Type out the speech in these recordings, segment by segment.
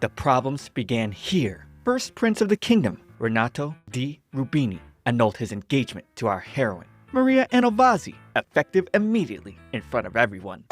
The problems began here. First Prince of the Kingdom, Renato di Rubini, annulled his engagement to our heroine, Maria Anovazzi, effective immediately in front of everyone.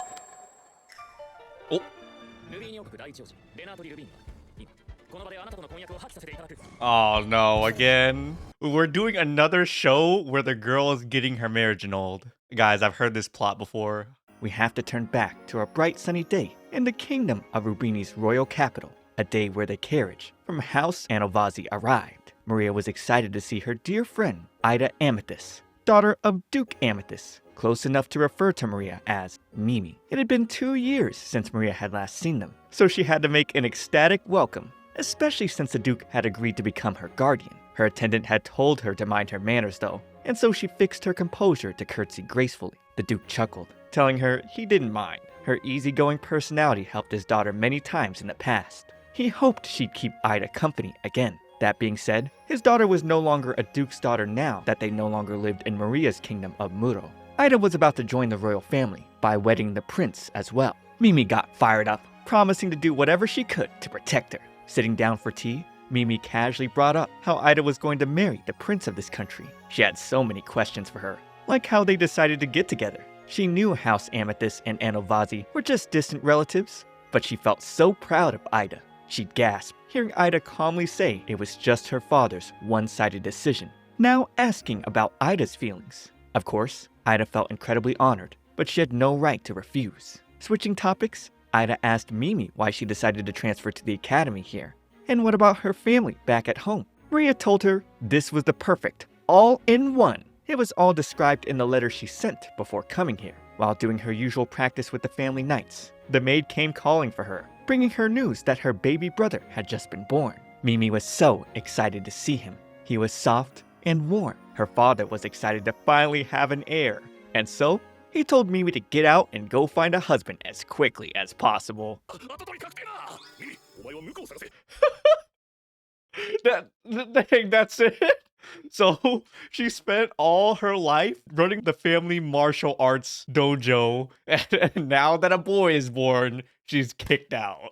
Oh no, again. We're doing another show where the girl is getting her marriage annulled. Guys, I've heard this plot before. We have to turn back to a bright sunny day in the kingdom of Rubini's royal capital, a day where the carriage from House Anovazzi arrived. Maria was excited to see her dear friend, Ida Amethyst, daughter of Duke Amethyst, close enough to refer to Maria as Mimi. It had been 2 years since Maria had last seen them, so she had to make an ecstatic welcome, especially since the Duke had agreed to become her guardian. Her attendant had told her to mind her manners though, and so she fixed her composure to curtsy gracefully. The Duke chuckled, telling her he didn't mind. Her easygoing personality helped his daughter many times in the past. He hoped she'd keep Ida company again. That being said, his daughter was no longer a Duke's daughter now that they no longer lived in Maria's kingdom of Muro. Ida was about to join the royal family by wedding the prince as well. Mimi got fired up, promising to do whatever she could to protect her. Sitting down for tea, Mimi casually brought up how Ida was going to marry the prince of this country. She had so many questions for her, like how they decided to get together. She knew House Amethyst and Anovazzi were just distant relatives, but she felt so proud of Ida. She'd gasp, hearing Ida calmly say it was just her father's one-sided decision, now asking about Ida's feelings. Of course, Ida felt incredibly honored, but she had no right to refuse. Switching topics, Ida asked Mimi why she decided to transfer to the academy here. And what about her family back at home? Maria told her this was the perfect all-in-one. It was all described in the letter she sent before coming here. While doing her usual practice with the family nights, the maid came calling for her, bringing her news that her baby brother had just been born. Mimi was so excited to see him. He was soft and warm. Her father was excited to finally have an heir, and so he told Mimi to get out and go find a husband as quickly as possible. That's it. So she spent all her life running the family martial arts dojo, and now that a boy is born, she's kicked out.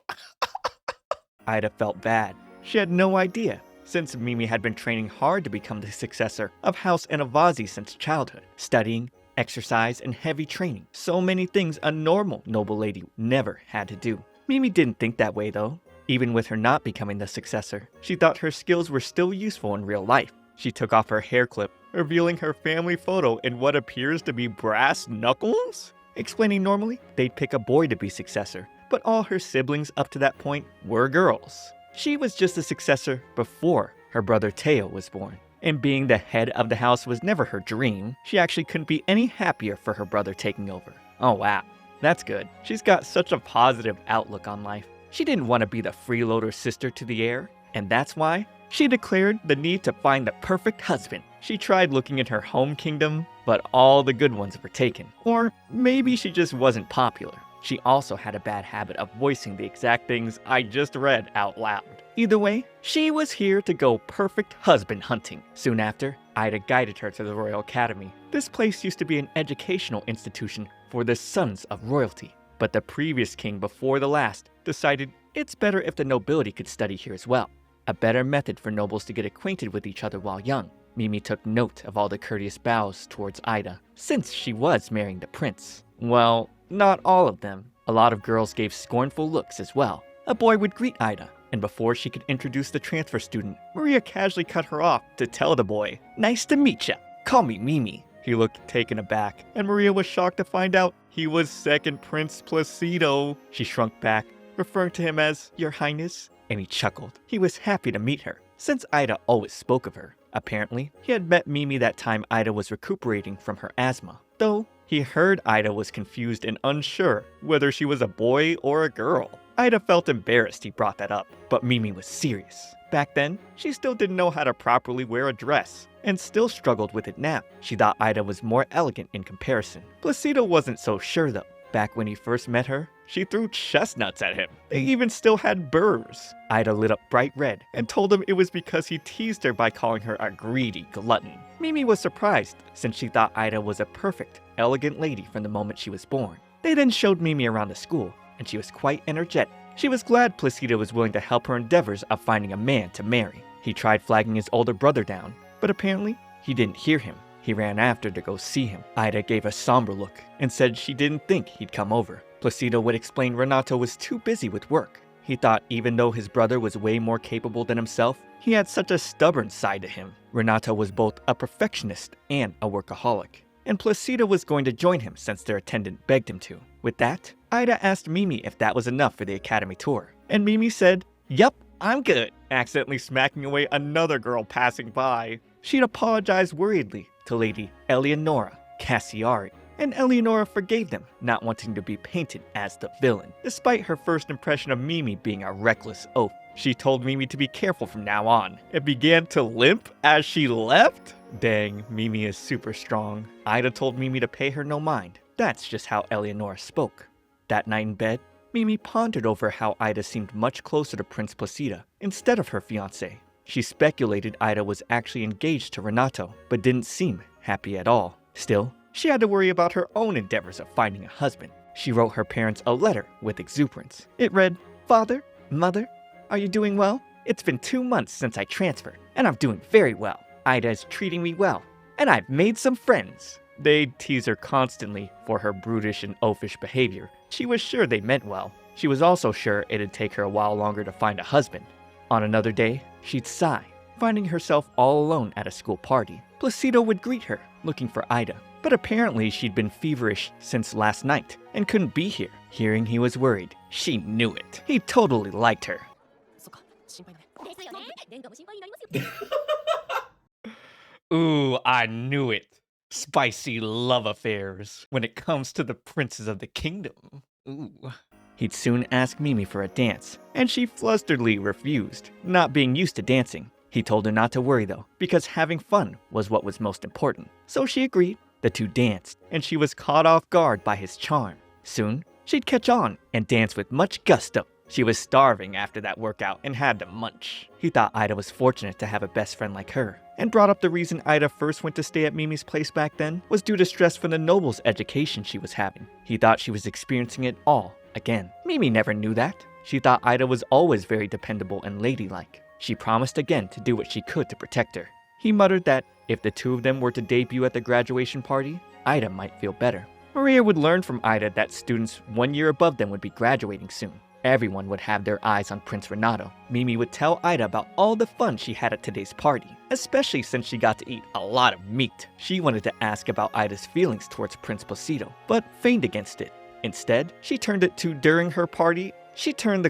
Ida felt bad. She had no idea, since Mimi had been training hard to become the successor of House Anovazzi since childhood, studying, exercise, and heavy training. So many things a normal noble lady never had to do. Mimi didn't think that way though. Even with her not becoming the successor, she thought her skills were still useful in real life. She took off her hair clip, revealing her family photo in what appears to be brass knuckles. Explaining normally, they'd pick a boy to be successor, but all her siblings up to that point were girls. She was just a successor before her brother Teo was born. And being the head of the house was never her dream. She actually couldn't be any happier for her brother taking over. Oh wow, that's good. She's got such a positive outlook on life. She didn't want to be the freeloader sister to the heir, and that's why she declared the need to find the perfect husband. She tried looking in her home kingdom, but all the good ones were taken. Or maybe she just wasn't popular. She also had a bad habit of voicing the exact things I just read out loud. Either way, she was here to go perfect husband hunting. Soon after, Ida guided her to the Royal Academy. This place used to be an educational institution for the sons of royalty. But the previous king before the last decided it's better if the nobility could study here as well. A better method for nobles to get acquainted with each other while young. Mimi took note of all the courteous bows towards Ida, since she was marrying the prince. Well, not all of them. A lot of girls gave scornful looks as well. A boy would greet Ida, and before she could introduce the transfer student, Maria casually cut her off to tell the boy, "Nice to meet ya. Call me Mimi." He looked taken aback, and Maria was shocked to find out he was second Prince Placido. She shrunk back, referring to him as Your Highness, and he chuckled. He was happy to meet her, since Ida always spoke of her. Apparently, he had met Mimi that time Ida was recuperating from her asthma, though he heard Ida was confused and unsure whether she was a boy or a girl. Ida felt embarrassed he brought that up, but Mimi was serious. Back then, she still didn't know how to properly wear a dress, and still struggled with it now. She thought Ida was more elegant in comparison. Placido wasn't so sure though. Back when he first met her, she threw chestnuts at him. They even still had burrs. Ida lit up bright red and told him it was because he teased her by calling her a greedy glutton. Mimi was surprised, since she thought Ida was a perfect, elegant lady from the moment she was born. They then showed Mimi around the school, and she was quite energetic. She was glad Placido was willing to help her endeavors of finding a man to marry. He tried flagging his older brother down, but apparently he didn't hear him. He ran after to go see him. Ida gave a somber look and said she didn't think he'd come over. Placido would explain Renato was too busy with work. He thought even though his brother was way more capable than himself, he had such a stubborn side to him. Renato was both a perfectionist and a workaholic, and Placido was going to join him since their attendant begged him to. With that, Ida asked Mimi if that was enough for the academy tour, and Mimi said, "Yup, I'm good," accidentally smacking away another girl passing by. She'd apologized worriedly to Lady Eleonora Cassiari, and Eleonora forgave them, not wanting to be painted as the villain, despite her first impression of Mimi being a reckless oaf. She told Mimi to be careful from now on, and began to limp as she left? Dang, Mimi is super strong. Ida told Mimi to pay her no mind. That's just how Eleonora spoke. That night in bed, Mimi pondered over how Ida seemed much closer to Prince Placido instead of her fiancé. She speculated Ida was actually engaged to Renato, but didn't seem happy at all. Still, she had to worry about her own endeavors of finding a husband. She wrote her parents a letter with exuberance. It read, "Father, Mother, are you doing well? It's been 2 months since I transferred, and I'm doing very well. Ida is treating me well, and I've made some friends." They'd tease her constantly for her brutish and oafish behavior. She was sure they meant well. She was also sure it'd take her a while longer to find a husband. On another day, she'd sigh, finding herself all alone at a school party. Placido would greet her, looking for Ida, but apparently she'd been feverish since last night and couldn't be here. Hearing he was worried, she knew it. He totally liked her. Ooh, I knew it. Spicy love affairs when it comes to the princes of the kingdom. Ooh. He'd soon ask Mimi for a dance, and she flusteredly refused, not being used to dancing. He told her not to worry though, because having fun was what was most important. So she agreed. The two danced, and she was caught off guard by his charm. Soon, she'd catch on and dance with much gusto. She was starving after that workout and had to munch. He thought Ida was fortunate to have a best friend like her, and brought up the reason Ida first went to stay at Mimi's place back then was due to stress from the noble's education she was having. He thought she was experiencing it all again. Mimi never knew that. She thought Ida was always very dependable and ladylike. She promised again to do what she could to protect her. He muttered that if the two of them were to debut at the graduation party, Ida might feel better. Maria would learn from Ida that students 1 year above them would be graduating soon. Everyone would have their eyes on Prince Renato. Mimi would tell Ida about all the fun she had at today's party, especially since she got to eat a lot of meat. She wanted to ask about Ida's feelings towards Prince Placido, but feigned against it. Instead, she turned the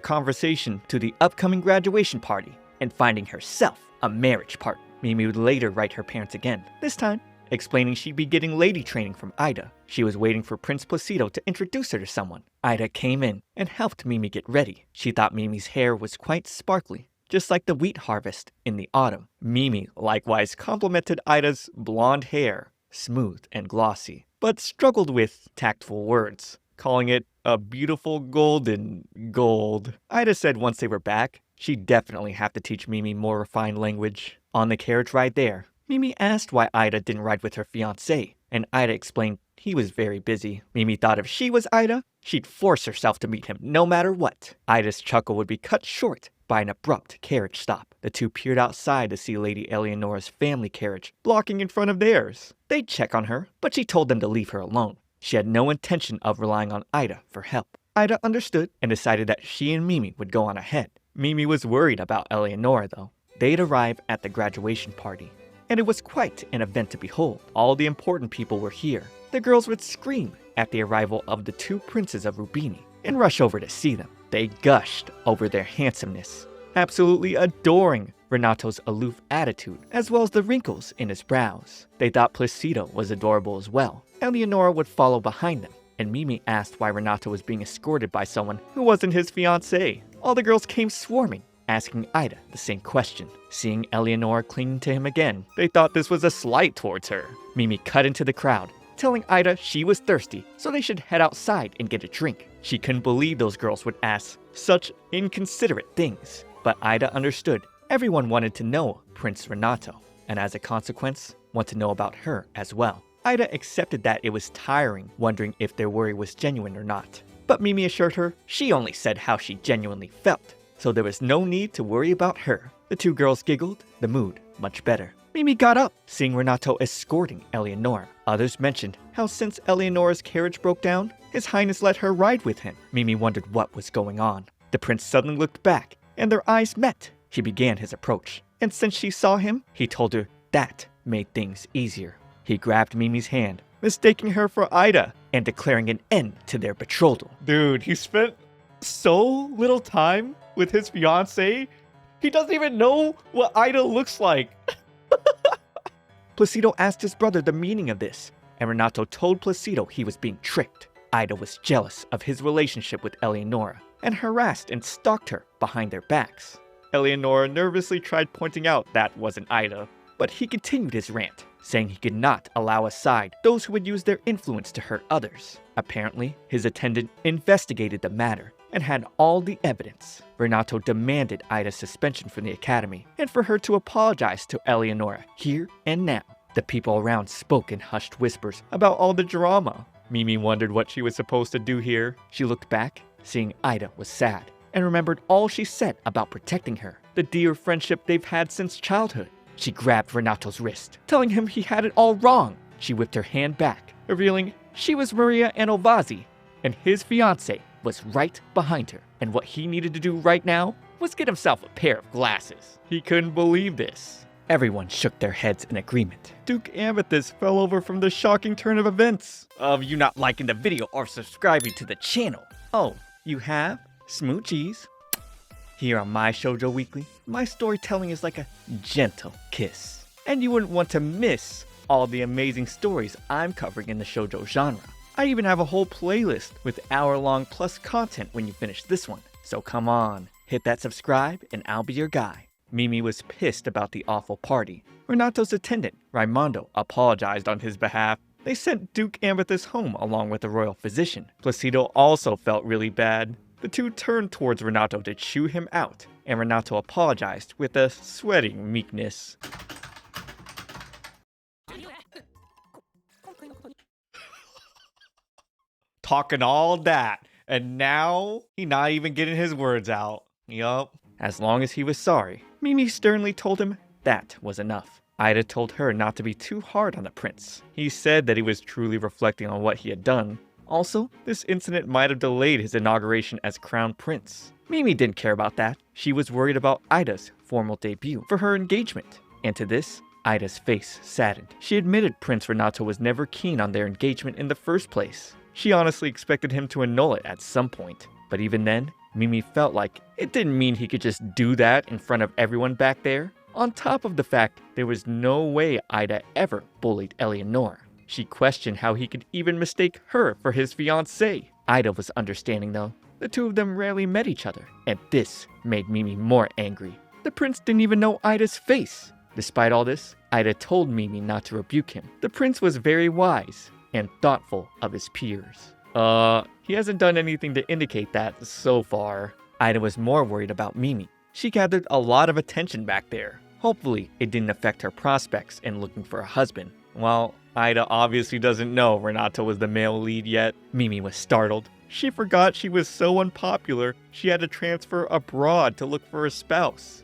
conversation to the upcoming graduation party and finding herself a marriage partner. Mimi would later write her parents again, this time explaining she'd be getting lady training from Ida. She was waiting for Prince Placido to introduce her to someone. Ida came in and helped Mimi get ready. She thought Mimi's hair was quite sparkly, just like the wheat harvest in the autumn. Mimi likewise complimented Ida's blonde hair, smooth and glossy, but struggled with tactful words, calling it a beautiful golden gold. Ida said once they were back, she'd definitely have to teach Mimi more refined language. On the carriage ride there, Mimi asked why Ida didn't ride with her fiancé, and Ida explained he was very busy. Mimi thought if she was Ida, she'd force herself to meet him no matter what. Ida's chuckle would be cut short by an abrupt carriage stop. The two peered outside to see Lady Eleonora's family carriage blocking in front of theirs. They'd check on her, but she told them to leave her alone. She had no intention of relying on Ida for help. Ida understood and decided that she and Mimi would go on ahead. Mimi was worried about Eleonora though. They'd arrive at the graduation party, and it was quite an event to behold. All the important people were here. The girls would scream at the arrival of the two princes of Rubini and rush over to see them. They gushed over their handsomeness, absolutely adoring Renato's aloof attitude, as well as the wrinkles in his brows. They thought Placido was adorable as well. Eleonora would follow behind them, and Mimi asked why Renato was being escorted by someone who wasn't his fiancée. All the girls came swarming, asking Ida the same question. Seeing Eleonora clinging to him again, they thought this was a slight towards her. Mimi cut into the crowd, telling Ida she was thirsty, so they should head outside and get a drink. She couldn't believe those girls would ask such inconsiderate things, but Ida understood everyone wanted to know Prince Renato, and as a consequence, want to know about her as well. Ida accepted that it was tiring, wondering if their worry was genuine or not. But Mimi assured her she only said how she genuinely felt, so there was no need to worry about her. The two girls giggled, the mood much better. Mimi got up, seeing Renato escorting Eleonora. Others mentioned how since Eleonora's carriage broke down, His Highness let her ride with him. Mimi wondered what was going on. The prince suddenly looked back, and their eyes met. He began his approach, and since she saw him, he told her that made things easier. He grabbed Mimi's hand, mistaking her for Ida, and declaring an end to their betrothal. Dude, he spent so little time with his fiancée. He doesn't even know what Ida looks like. Placido asked his brother the meaning of this, and Renato told Placido he was being tricked. Ida was jealous of his relationship with Eleonora, and harassed and stalked her behind their backs. Eleonora nervously tried pointing out that wasn't Ida, but he continued his rant, saying he could not allow aside those who would use their influence to hurt others. Apparently, his attendant investigated the matter and had all the evidence. Renato demanded Ida's suspension from the academy and for her to apologize to Eleonora here and now. The people around spoke in hushed whispers about all the drama. Mimi wondered what she was supposed to do here. She looked back, seeing Ida was sad, and remembered all she said about protecting her, the dear friendship they've had since childhood. She grabbed Renato's wrist, telling him he had it all wrong. She whipped her hand back, revealing she was Maria Anovazzi, and his fiancé was right behind her. And what he needed to do right now was get himself a pair of glasses. He couldn't believe this. Everyone shook their heads in agreement. Duke Amethyst fell over from the shocking turn of events of you not liking the video or subscribing to the channel. Oh, you have? Smoochies. Here on my Shoujo Weekly, my storytelling is like a gentle kiss. And you wouldn't want to miss all the amazing stories I'm covering in the shoujo genre. I even have a whole playlist with hour-long plus content when you finish this one. So come on, hit that subscribe and I'll be your guy. Mimi was pissed about the awful party. Renato's attendant, Raimondo, apologized on his behalf. They sent Duke Amethyst home along with the royal physician. Placido also felt really bad. The two turned towards Renato to chew him out, and Renato apologized with a sweating meekness. Talking all that, and now he not even getting his words out. Yup. As long as he was sorry, Mimi sternly told him that was enough. Ida told her not to be too hard on the prince. He said that he was truly reflecting on what he had done. Also, this incident might have delayed his inauguration as crown prince. Mimi didn't care about that. She was worried about Ida's formal debut for her engagement. And to this, Ida's face saddened. She admitted Prince Renato was never keen on their engagement in the first place. She honestly expected him to annul it at some point. But even then, Mimi felt like it didn't mean he could just do that in front of everyone back there. On top of the fact, there was no way Ida ever bullied Eleonora. She questioned how he could even mistake her for his fiancée. Ida was understanding though. The two of them rarely met each other, and this made Mimi more angry. The prince didn't even know Ida's face. Despite all this, Ida told Mimi not to rebuke him. The prince was very wise and thoughtful of his peers. He hasn't done anything to indicate that so far. Ida was more worried about Mimi. She gathered a lot of attention back there. Hopefully, it didn't affect her prospects in looking for a husband. Well, Ida obviously doesn't know Renato was the male lead yet. Mimi was startled. She forgot she was so unpopular, she had to transfer abroad to look for a spouse.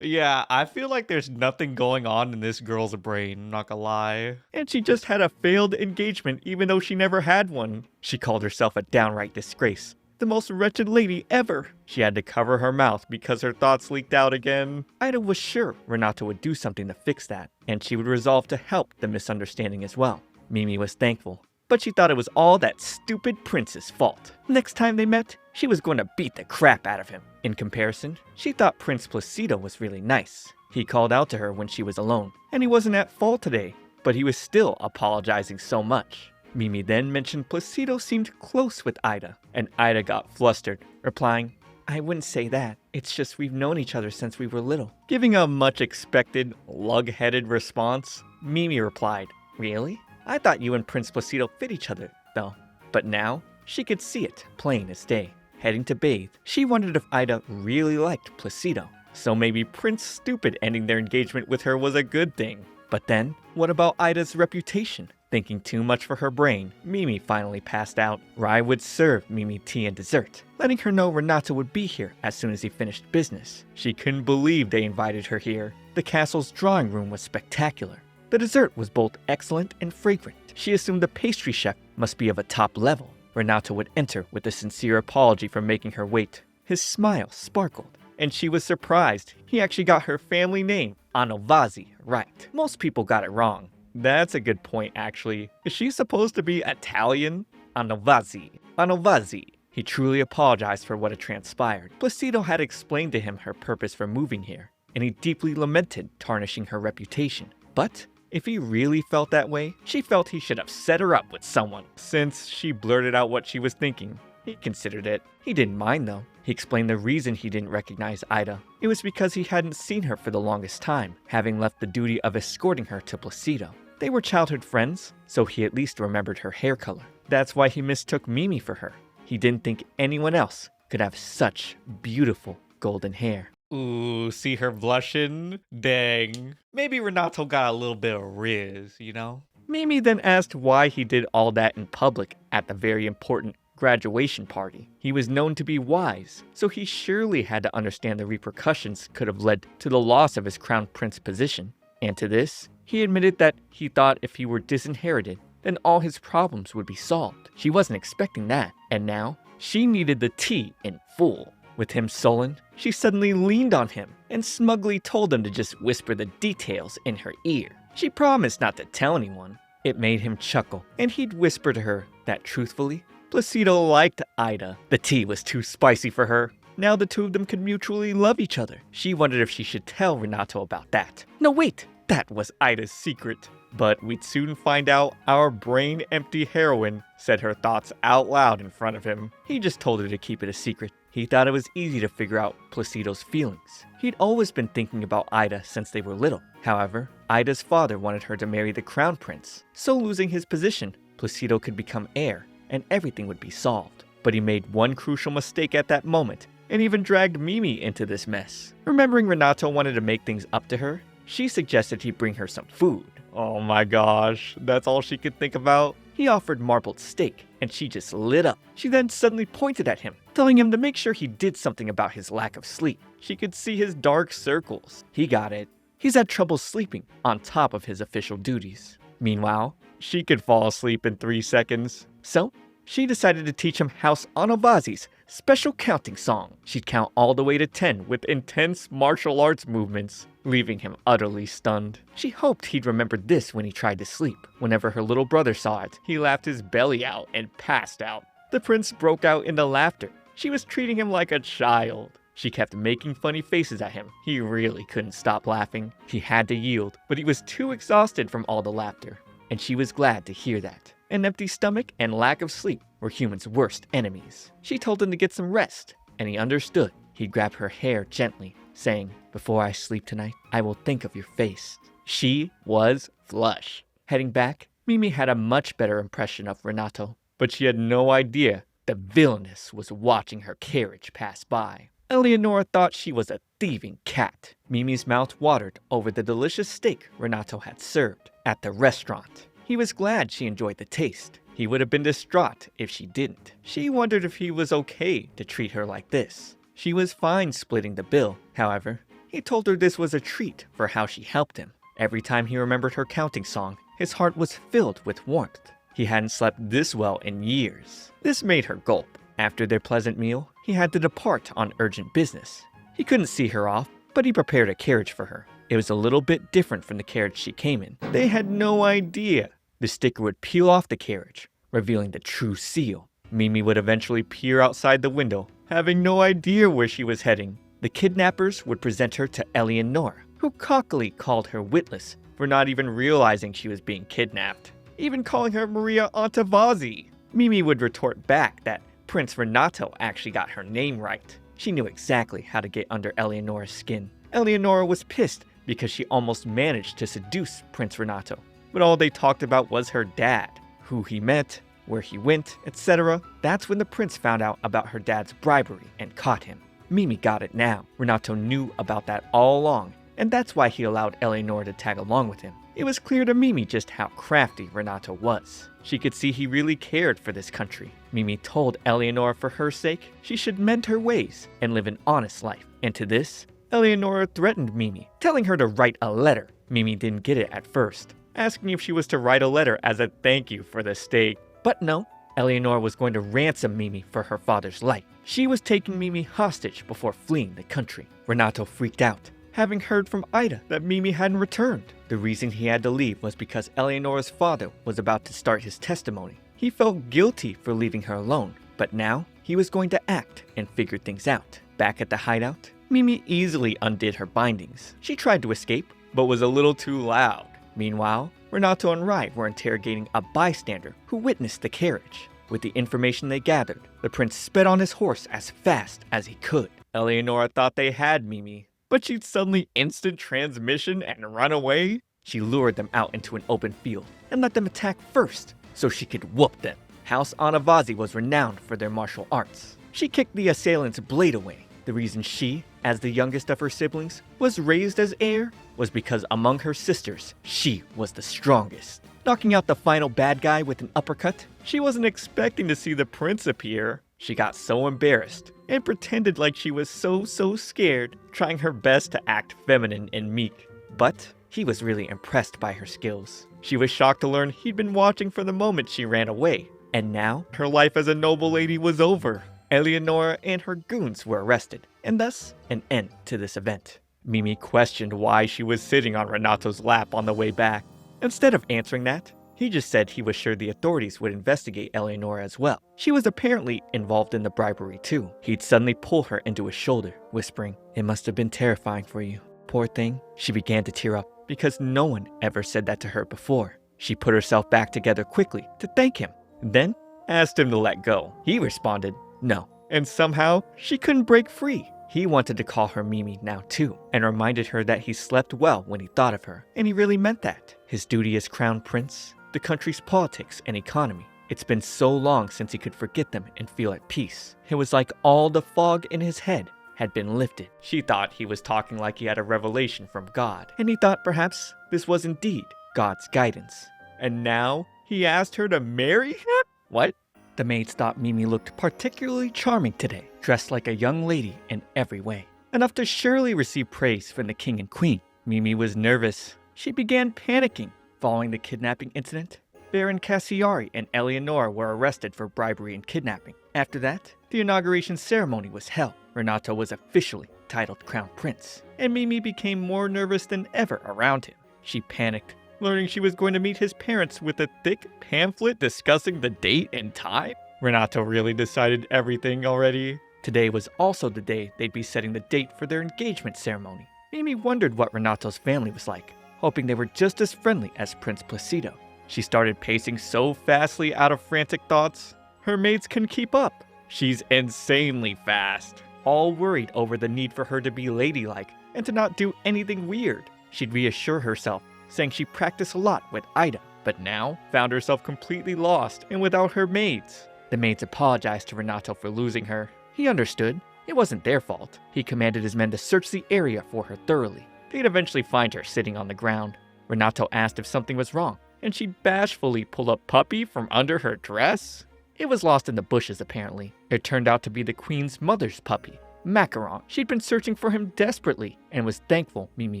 Yeah, I feel like there's nothing going on in this girl's brain, I'm not gonna lie. And she just had a failed engagement even though she never had one. She called herself a downright disgrace. The most wretched lady ever. She had to cover her mouth because her thoughts leaked out again. Ida was sure Renato would do something to fix that, and she would resolve to help the misunderstanding as well. Mimi was thankful, but she thought it was all that stupid prince's fault. Next time they met, she was going to beat the crap out of him. In comparison, she thought Prince Placido was really nice. He called out to her when she was alone, and he wasn't at fault today, but he was still apologizing so much. Mimi then mentioned Placido seemed close with Ida, and Ida got flustered, replying, "I wouldn't say that. It's just we've known each other since we were little." Giving a much expected, lug-headed response, Mimi replied, "Really? I thought you and Prince Placido fit each other, though." But now, she could see it plain as day. Heading to bathe, she wondered if Ida really liked Placido. So maybe Prince Stupid ending their engagement with her was a good thing. But then, what about Ida's reputation? Thinking too much for her brain, Mimi finally passed out. Rai would serve Mimi tea and dessert, letting her know Renato would be here as soon as he finished business. She couldn't believe they invited her here. The castle's drawing room was spectacular. The dessert was both excellent and fragrant. She assumed the pastry chef must be of a top level. Renato would enter with a sincere apology for making her wait. His smile sparkled, and she was surprised he actually got her family name, Anovasi, right. Most people got it wrong. That's a good point, actually. Is she supposed to be Italian? Anovasi. Anovasi. He truly apologized for what had transpired. Placido had explained to him her purpose for moving here, and he deeply lamented tarnishing her reputation. But if he really felt that way, she felt he should have set her up with someone. Since she blurted out what she was thinking, he considered it. He didn't mind though. He explained the reason he didn't recognize Ida. It was because he hadn't seen her for the longest time, having left the duty of escorting her to Placido. They were childhood friends, so he at least remembered her hair color. That's why he mistook Mimi for her. He didn't think anyone else could have such beautiful golden hair. Ooh, see her blushing? Dang. Maybe Renato got a little bit of riz, you know? Mimi then asked why he did all that in public at the very important graduation party. He was known to be wise, so he surely had to understand the repercussions could have led to the loss of his crown prince position. And to this, he admitted that he thought if he were disinherited, then all his problems would be solved. She wasn't expecting that, and now she needed the tea in full. With him sullen, she suddenly leaned on him and smugly told him to just whisper the details in her ear. She promised not to tell anyone. It made him chuckle, and he'd whisper to her that truthfully, Placido liked Ida. The tea was too spicy for her. Now the two of them could mutually love each other. She wondered if she should tell Renato about that. No, wait! That was Ida's secret. But we'd soon find out our brain-empty heroine said her thoughts out loud in front of him. He just told her to keep it a secret. He thought it was easy to figure out Placido's feelings. He'd always been thinking about Ida since they were little. However, Ida's father wanted her to marry the crown prince, so losing his position, Placido could become heir, and everything would be solved. But he made one crucial mistake at that moment, and even dragged Mimi into this mess. Remembering Renato wanted to make things up to her, she suggested he bring her some food. Oh my gosh, that's all she could think about? He offered marbled steak, and she just lit up. She then suddenly pointed at him, telling him to make sure he did something about his lack of sleep. She could see his dark circles. He got it. He's had trouble sleeping on top of his official duties. Meanwhile, she could fall asleep in 3 seconds. So, she decided to teach him House Anovasi's special counting song. She'd count all the way to 10 with intense martial arts movements, leaving him utterly stunned. She hoped he'd remembered this when he tried to sleep. Whenever her little brother saw it, he laughed his belly out and passed out. The prince broke out into laughter. She was treating him like a child. She kept making funny faces at him. He really couldn't stop laughing. He had to yield, but he was too exhausted from all the laughter. And she was glad to hear that. An empty stomach and lack of sleep were humans' worst enemies. She told him to get some rest, and he understood. He'd grab her hair gently, saying, "Before I sleep tonight, I will think of your face." She was flush. Heading back, Mimi had a much better impression of Renato, but she had no idea the villainess was watching her carriage pass by. Eleonora thought she was a thieving cat. Mimi's mouth watered over the delicious steak Renato had served at the restaurant. He was glad she enjoyed the taste. He would have been distraught if she didn't. She wondered if he was okay to treat her like this. She was fine splitting the bill. However, he told her this was a treat for how she helped him. Every time he remembered her counting song, his heart was filled with warmth. He hadn't slept this well in years. This made her gulp. After their pleasant meal, he had to depart on urgent business. He couldn't see her off, but he prepared a carriage for her. It was a little bit different from the carriage she came in. They had no idea. The sticker would peel off the carriage, revealing the true seal. Mimi would eventually peer outside the window, having no idea where she was heading. The kidnappers would present her to Eleonora, who cockily called her witless for not even realizing she was being kidnapped, even calling her Maria Antavazzi. Mimi would retort back that Prince Renato actually got her name right. She knew exactly how to get under Eleonora's skin. Eleonora was pissed because she almost managed to seduce Prince Renato, but all they talked about was her dad, who he met, where he went, etc. That's when the prince found out about her dad's bribery and caught him. Mimi got it now. Renato knew about that all along, and that's why he allowed Eleonora to tag along with him. It was clear to Mimi just how crafty Renato was. She could see he really cared for this country. Mimi told Eleonora for her sake, she should mend her ways and live an honest life. And to this, Eleonora threatened Mimi, telling her to write a letter. Mimi didn't get it at first, asking if she was to write a letter as a thank you for the steak. But no, Eleonora was going to ransom Mimi for her father's life. She was taking Mimi hostage before fleeing the country. Renato freaked out, having heard from Ida that Mimi hadn't returned. The reason he had to leave was because Eleonora's father was about to start his testimony. He felt guilty for leaving her alone, but now he was going to act and figure things out. Back at the hideout, Mimi easily undid her bindings. She tried to escape, but was a little too loud. Meanwhile, Renato and Rai were interrogating a bystander who witnessed the carriage. With the information they gathered, the prince sped on his horse as fast as he could. Eleonora thought they had Mimi, but she'd suddenly instant transmission and run away. She lured them out into an open field and let them attack first so she could whoop them. House Anavazi was renowned for their martial arts. She kicked the assailant's blade away. The reason she, as the youngest of her siblings, was raised as heir was because among her sisters, she was the strongest. Knocking out the final bad guy with an uppercut, she wasn't expecting to see the prince appear. She got so embarrassed and pretended like she was so scared, trying her best to act feminine and meek. But he was really impressed by her skills. She was shocked to learn he'd been watching for the moment she ran away. And now, her life as a noble lady was over. Eleonora and her goons were arrested, and thus, an end to this event. Mimi questioned why she was sitting on Renato's lap on the way back. Instead of answering that, he just said he was sure the authorities would investigate Eleonora as well. She was apparently involved in the bribery too. He'd suddenly pull her into his shoulder, whispering, "It must have been terrifying for you. Poor thing." She began to tear up because no one ever said that to her before. She put herself back together quickly to thank him, then asked him to let go. He responded, no. And somehow, she couldn't break free. He wanted to call her Mimi now too, and reminded her that he slept well when he thought of her, and he really meant that. His duty as crown prince, the country's politics and economy. It's been so long since he could forget them and feel at peace. It was like all the fog in his head had been lifted. She thought he was talking like he had a revelation from God, and he thought perhaps this was indeed God's guidance. And now, he asked her to marry him? What? The maids thought Mimi looked particularly charming today, dressed like a young lady in every way. Enough to surely receive praise from the king and queen. Mimi was nervous. She began panicking. Following the kidnapping incident, Baron Cassiari and Eleonora were arrested for bribery and kidnapping. After that, the inauguration ceremony was held. Renato was officially titled Crown Prince, and Mimi became more nervous than ever around him. She panicked, learning she was going to meet his parents with a thick pamphlet discussing the date and time. Renato really decided everything already. Today was also the day they'd be setting the date for their engagement ceremony. Mimi wondered what Renato's family was like, hoping they were just as friendly as Prince Placido. She started pacing so fastly out of frantic thoughts, her maids couldn't keep up. She's insanely fast, all worried over the need for her to be ladylike and to not do anything weird. She'd reassure herself, saying she practiced a lot with Ida, but now found herself completely lost and without her maids. The maids apologized to Renato for losing her. He understood. It wasn't their fault. He commanded his men to search the area for her thoroughly. They'd eventually find her sitting on the ground. Renato asked if something was wrong, and she bashfully pulled a puppy from under her dress. It was lost in the bushes, apparently. It turned out to be the queen's mother's puppy, Macaron. She'd been searching for him desperately and was thankful Mimi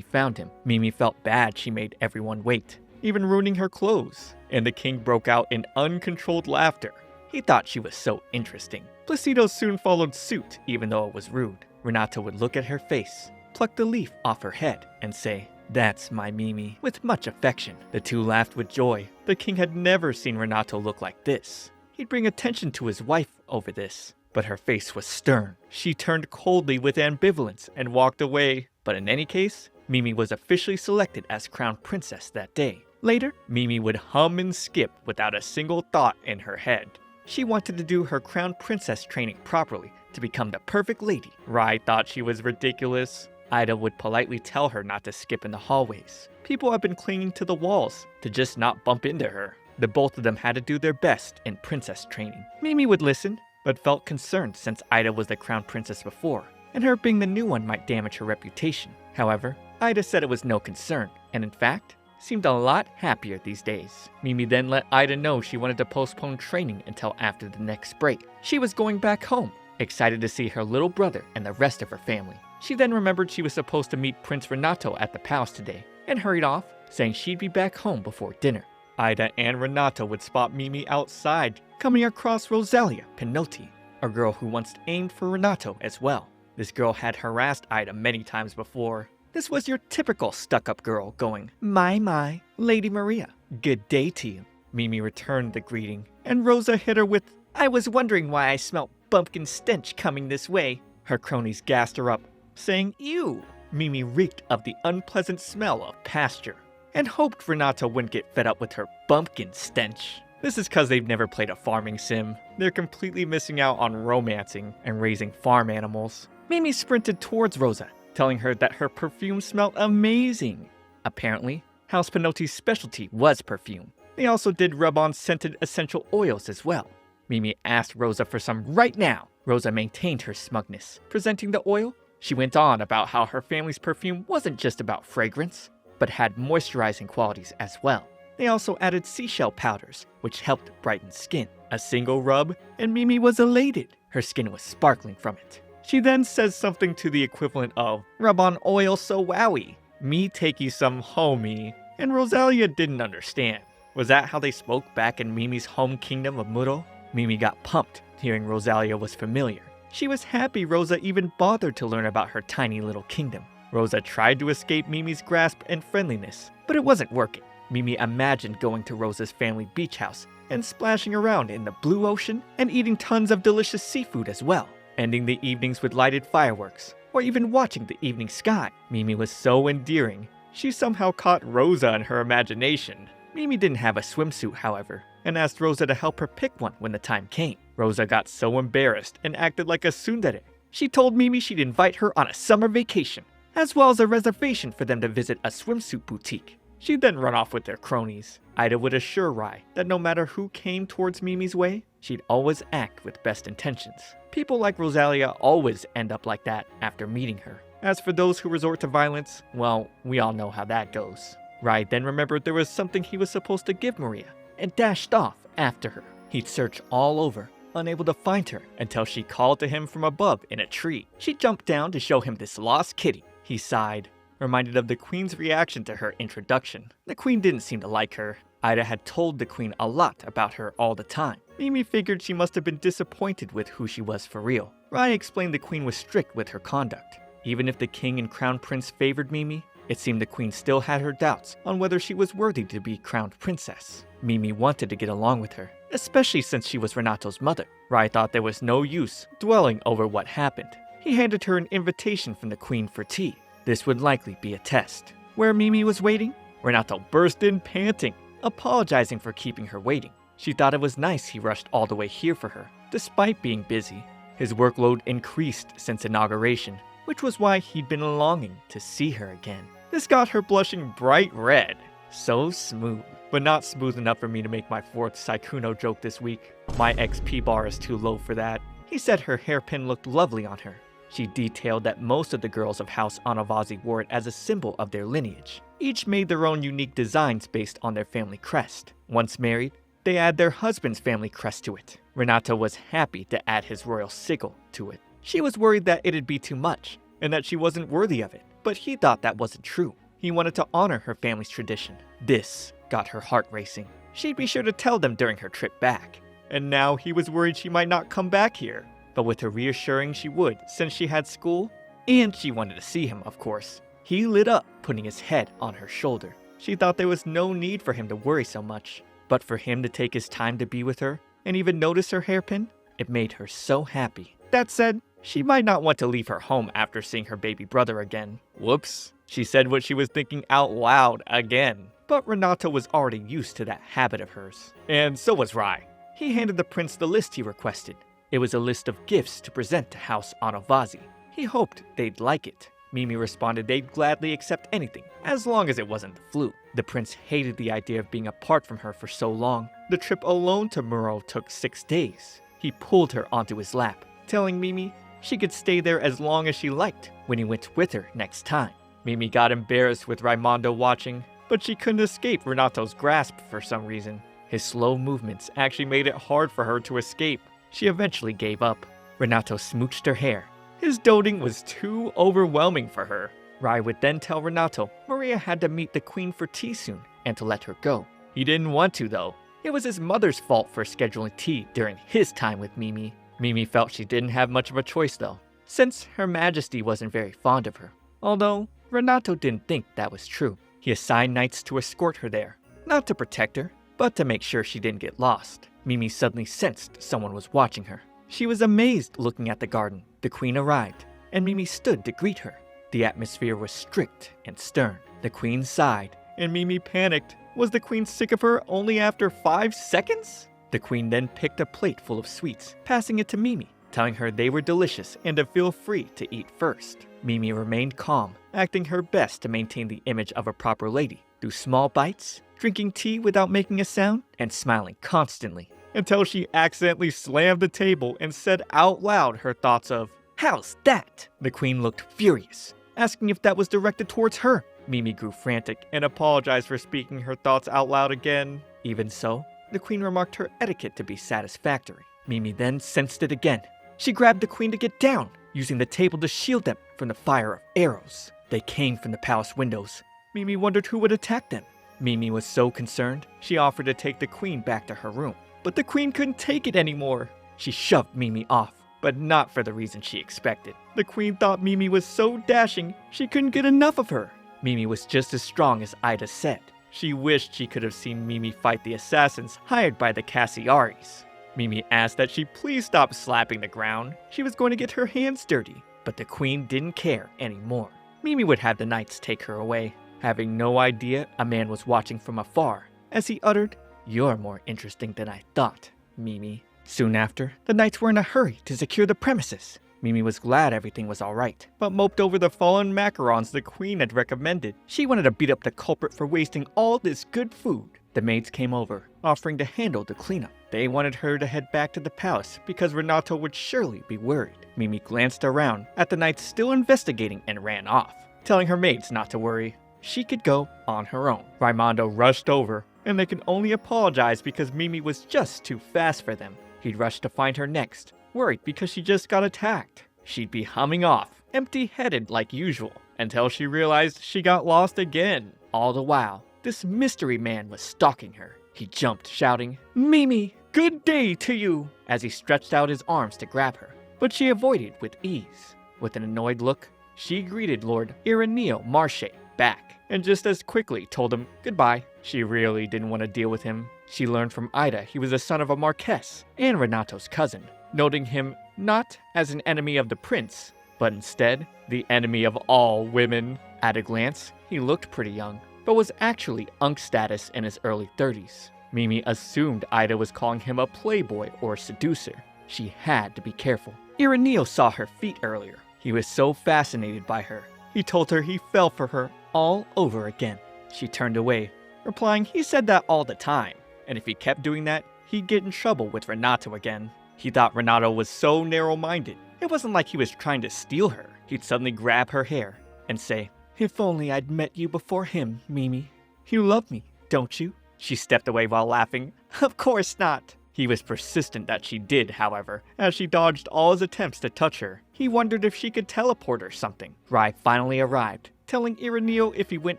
found him. Mimi felt bad she made everyone wait, even ruining her clothes. And the king broke out in uncontrolled laughter. He thought she was so interesting. Placido soon followed suit, even though it was rude. Renato would look at her face, pluck the leaf off her head, and say, "That's my Mimi," with much affection. The two laughed with joy. The king had never seen Renato look like this. He'd bring attention to his wife over this, but her face was stern. She turned coldly with ambivalence and walked away. But in any case, Mimi was officially selected as crown princess that day. Later, Mimi would hum and skip without a single thought in her head. She wanted to do her crown princess training properly to become the perfect lady. Rai thought she was ridiculous. Ida would politely tell her not to skip in the hallways. People have been clinging to the walls to just not bump into her. The both of them had to do their best in princess training. Mimi would listen, but felt concerned since Ida was the crown princess before, and her being the new one might damage her reputation. However, Ida said it was no concern, and in fact, seemed a lot happier these days. Mimi then let Ida know she wanted to postpone training until after the next break. She was going back home, excited to see her little brother and the rest of her family. She then remembered she was supposed to meet Prince Renato at the palace today, and hurried off, saying she'd be back home before dinner. Ida and Renato would spot Mimi outside, coming across Rosalia Pinotti, a girl who once aimed for Renato as well. This girl had harassed Ida many times before. This was your typical stuck-up girl going, my, Lady Maria, good day to you. Mimi returned the greeting, and Rosa hit her with, I was wondering why I smelt bumpkin stench coming this way. Her cronies gassed her up, saying, ew. Mimi reeked of the unpleasant smell of pasture, and hoped Renato wouldn't get fed up with her bumpkin stench. This is cause they've never played a farming sim. They're completely missing out on romancing and raising farm animals. Mimi sprinted towards Rosa, telling her that her perfume smelled amazing. Apparently, House Pinotti's specialty was perfume. They also did rub on scented essential oils as well. Mimi asked Rosa for some right now. Rosa maintained her smugness. Presenting the oil, she went on about how her family's perfume wasn't just about fragrance, but had moisturizing qualities as well. They also added seashell powders, which helped brighten skin. A single rub, and Mimi was elated. Her skin was sparkling from it. She then says something to the equivalent of, rub on oil so wowie. Me take you some homie. And Rosalia didn't understand. Was that how they spoke back in Mimi's home kingdom of Muro? Mimi got pumped, hearing Rosalia was familiar. She was happy Rosa even bothered to learn about her tiny little kingdom. Rosa tried to escape Mimi's grasp and friendliness, but it wasn't working. Mimi imagined going to Rosa's family beach house and splashing around in the blue ocean and eating tons of delicious seafood as well, ending the evenings with lighted fireworks, or even watching the evening sky. Mimi was so endearing, she somehow caught Rosa in her imagination. Mimi didn't have a swimsuit, however, and asked Rosa to help her pick one when the time came. Rosa got so embarrassed and acted like a tsundere. She told Mimi she'd invite her on a summer vacation, as well as a reservation for them to visit a swimsuit boutique. She'd then run off with their cronies. Ida would assure Rai that no matter who came towards Mimi's way, she'd always act with best intentions. People like Rosalia always end up like that after meeting her. As for those who resort to violence, well, we all know how that goes. Rai then remembered there was something he was supposed to give Maria, and dashed off after her. He'd search all over, unable to find her, until she called to him from above in a tree. She jumped down to show him this lost kitty. He sighed, reminded of the Queen's reaction to her introduction. The Queen didn't seem to like her. Ida had told the Queen a lot about her all the time. Mimi figured she must have been disappointed with who she was for real. Rai explained the Queen was strict with her conduct. Even if the King and Crown Prince favored Mimi, it seemed the Queen still had her doubts on whether she was worthy to be crowned princess. Mimi wanted to get along with her, especially since she was Renato's mother. Rai thought there was no use dwelling over what happened. He handed her an invitation from the Queen for tea. This would likely be a test. Where Mimi was waiting, Renato burst in panting, apologizing for keeping her waiting. She thought it was nice he rushed all the way here for her, despite being busy. His workload increased since inauguration, which was why he'd been longing to see her again. This got her blushing bright red. So smooth, but not smooth enough for me to make my fourth Saikuno joke this week. My XP bar is too low for that. He said her hairpin looked lovely on her. She detailed that most of the girls of House Anavazi wore it as a symbol of their lineage. Each made their own unique designs based on their family crest. Once married, they add their husband's family crest to it. Renato was happy to add his royal sigil to it. She was worried that it'd be too much, and that she wasn't worthy of it, but he thought that wasn't true. He wanted to honor her family's tradition. This got her heart racing. She'd be sure to tell them during her trip back. And now he was worried she might not come back here. But with her reassuring she would, since she had school, and she wanted to see him, of course, he lit up, putting his head on her shoulder. She thought there was no need for him to worry so much, but for him to take his time to be with her, and even notice her hairpin, it made her so happy. That said, she might not want to leave her home after seeing her baby brother again. Whoops. She said what she was thinking out loud again. But Renato was already used to that habit of hers. And so was Rai. He handed the prince the list he requested. It was a list of gifts to present to House Anavazi. He hoped they'd like it. Mimi responded they'd gladly accept anything, as long as it wasn't the flu. The prince hated the idea of being apart from her for so long. The trip alone to Muro took 6 days. He pulled her onto his lap, telling Mimi she could stay there as long as she liked when he went with her next time. Mimi got embarrassed with Raimondo watching. but she couldn't escape Renato's grasp for some reason. His slow movements actually made it hard for her to escape. She eventually gave up. Renato smooched her hair. His doting was too overwhelming for her. Rai would then tell Renato Maria had to meet the queen for tea soon and to let her go. He didn't want to though. It was his mother's fault for scheduling tea during his time with Mimi. Mimi felt she didn't have much of a choice though, since Her Majesty wasn't very fond of her. Although, Renato didn't think that was true. He assigned knights to escort her there, not to protect her, but to make sure she didn't get lost. Mimi suddenly sensed someone was watching her. She was amazed looking at the garden. The queen arrived, and Mimi stood to greet her. The atmosphere was strict and stern. The queen sighed, and Mimi panicked. Was the queen sick of her only after 5 seconds? The queen then picked a plate full of sweets, passing it to Mimi, telling her they were delicious and to feel free to eat first. Mimi remained calm, acting her best to maintain the image of a proper lady, through small bites, drinking tea without making a sound, and smiling constantly, until she accidentally slammed the table and said out loud her thoughts of, "How's that?" The queen looked furious, asking if that was directed towards her. Mimi grew frantic and apologized for speaking her thoughts out loud again. Even so, the queen remarked her etiquette to be satisfactory. Mimi then sensed it again. She grabbed the queen to get down, using the table to shield them from the fire of arrows. They came from the palace windows. Mimi wondered who would attack them. Mimi was so concerned, she offered to take the queen back to her room. But the queen couldn't take it anymore. She shoved Mimi off, but not for the reason she expected. The queen thought Mimi was so dashing, she couldn't get enough of her. Mimi was just as strong as Ida said. She wished she could have seen Mimi fight the assassins hired by the Cassiaris. Mimi asked that she please stop slapping the ground. She was going to get her hands dirty, but the queen didn't care anymore. Mimi would have the knights take her away, having no idea a man was watching from afar, as he uttered, "You're more interesting than I thought, Mimi." Soon after, the knights were in a hurry to secure the premises. Mimi was glad everything was alright, but moped over the fallen macarons the queen had recommended. She wanted to beat up the culprit for wasting all this good food. The maids came over, offering to handle the cleanup. They wanted her to head back to the palace because Renato would surely be worried. Mimi glanced around at the knights still investigating and ran off, telling her maids not to worry. She could go on her own. Raimondo rushed over, and they could only apologize because Mimi was just too fast for them. He'd rushed to find her next, worried because she just got attacked. She'd be humming off, empty-headed like usual, until she realized she got lost again. All the while, this mystery man was stalking her. He jumped, shouting, "Mimi, good day to you," as he stretched out his arms to grab her, but she avoided with ease. With an annoyed look, she greeted Lord Ireneo Marche back, and just as quickly told him goodbye. She really didn't want to deal with him. She learned from Ida he was the son of a marquess and Renato's cousin, noting him not as an enemy of the prince, but instead the enemy of all women. At a glance, he looked pretty young, but was actually unk status in his early 30s. Mimi assumed Ida was calling him a playboy or seducer. She had to be careful. Ireneo saw her feet earlier. He was so fascinated by her. He told her he fell for her all over again. She turned away, replying he said that all the time, and if he kept doing that, he'd get in trouble with Renato again. He thought Renato was so narrow-minded. It wasn't like he was trying to steal her. He'd suddenly grab her hair and say, "If only I'd met you before him, Mimi. You love me, don't you?" She stepped away while laughing. "Of course not." He was persistent that she did, however, as she dodged all his attempts to touch her. He wondered if she could teleport or something. Rai finally arrived, telling Ireneo if he went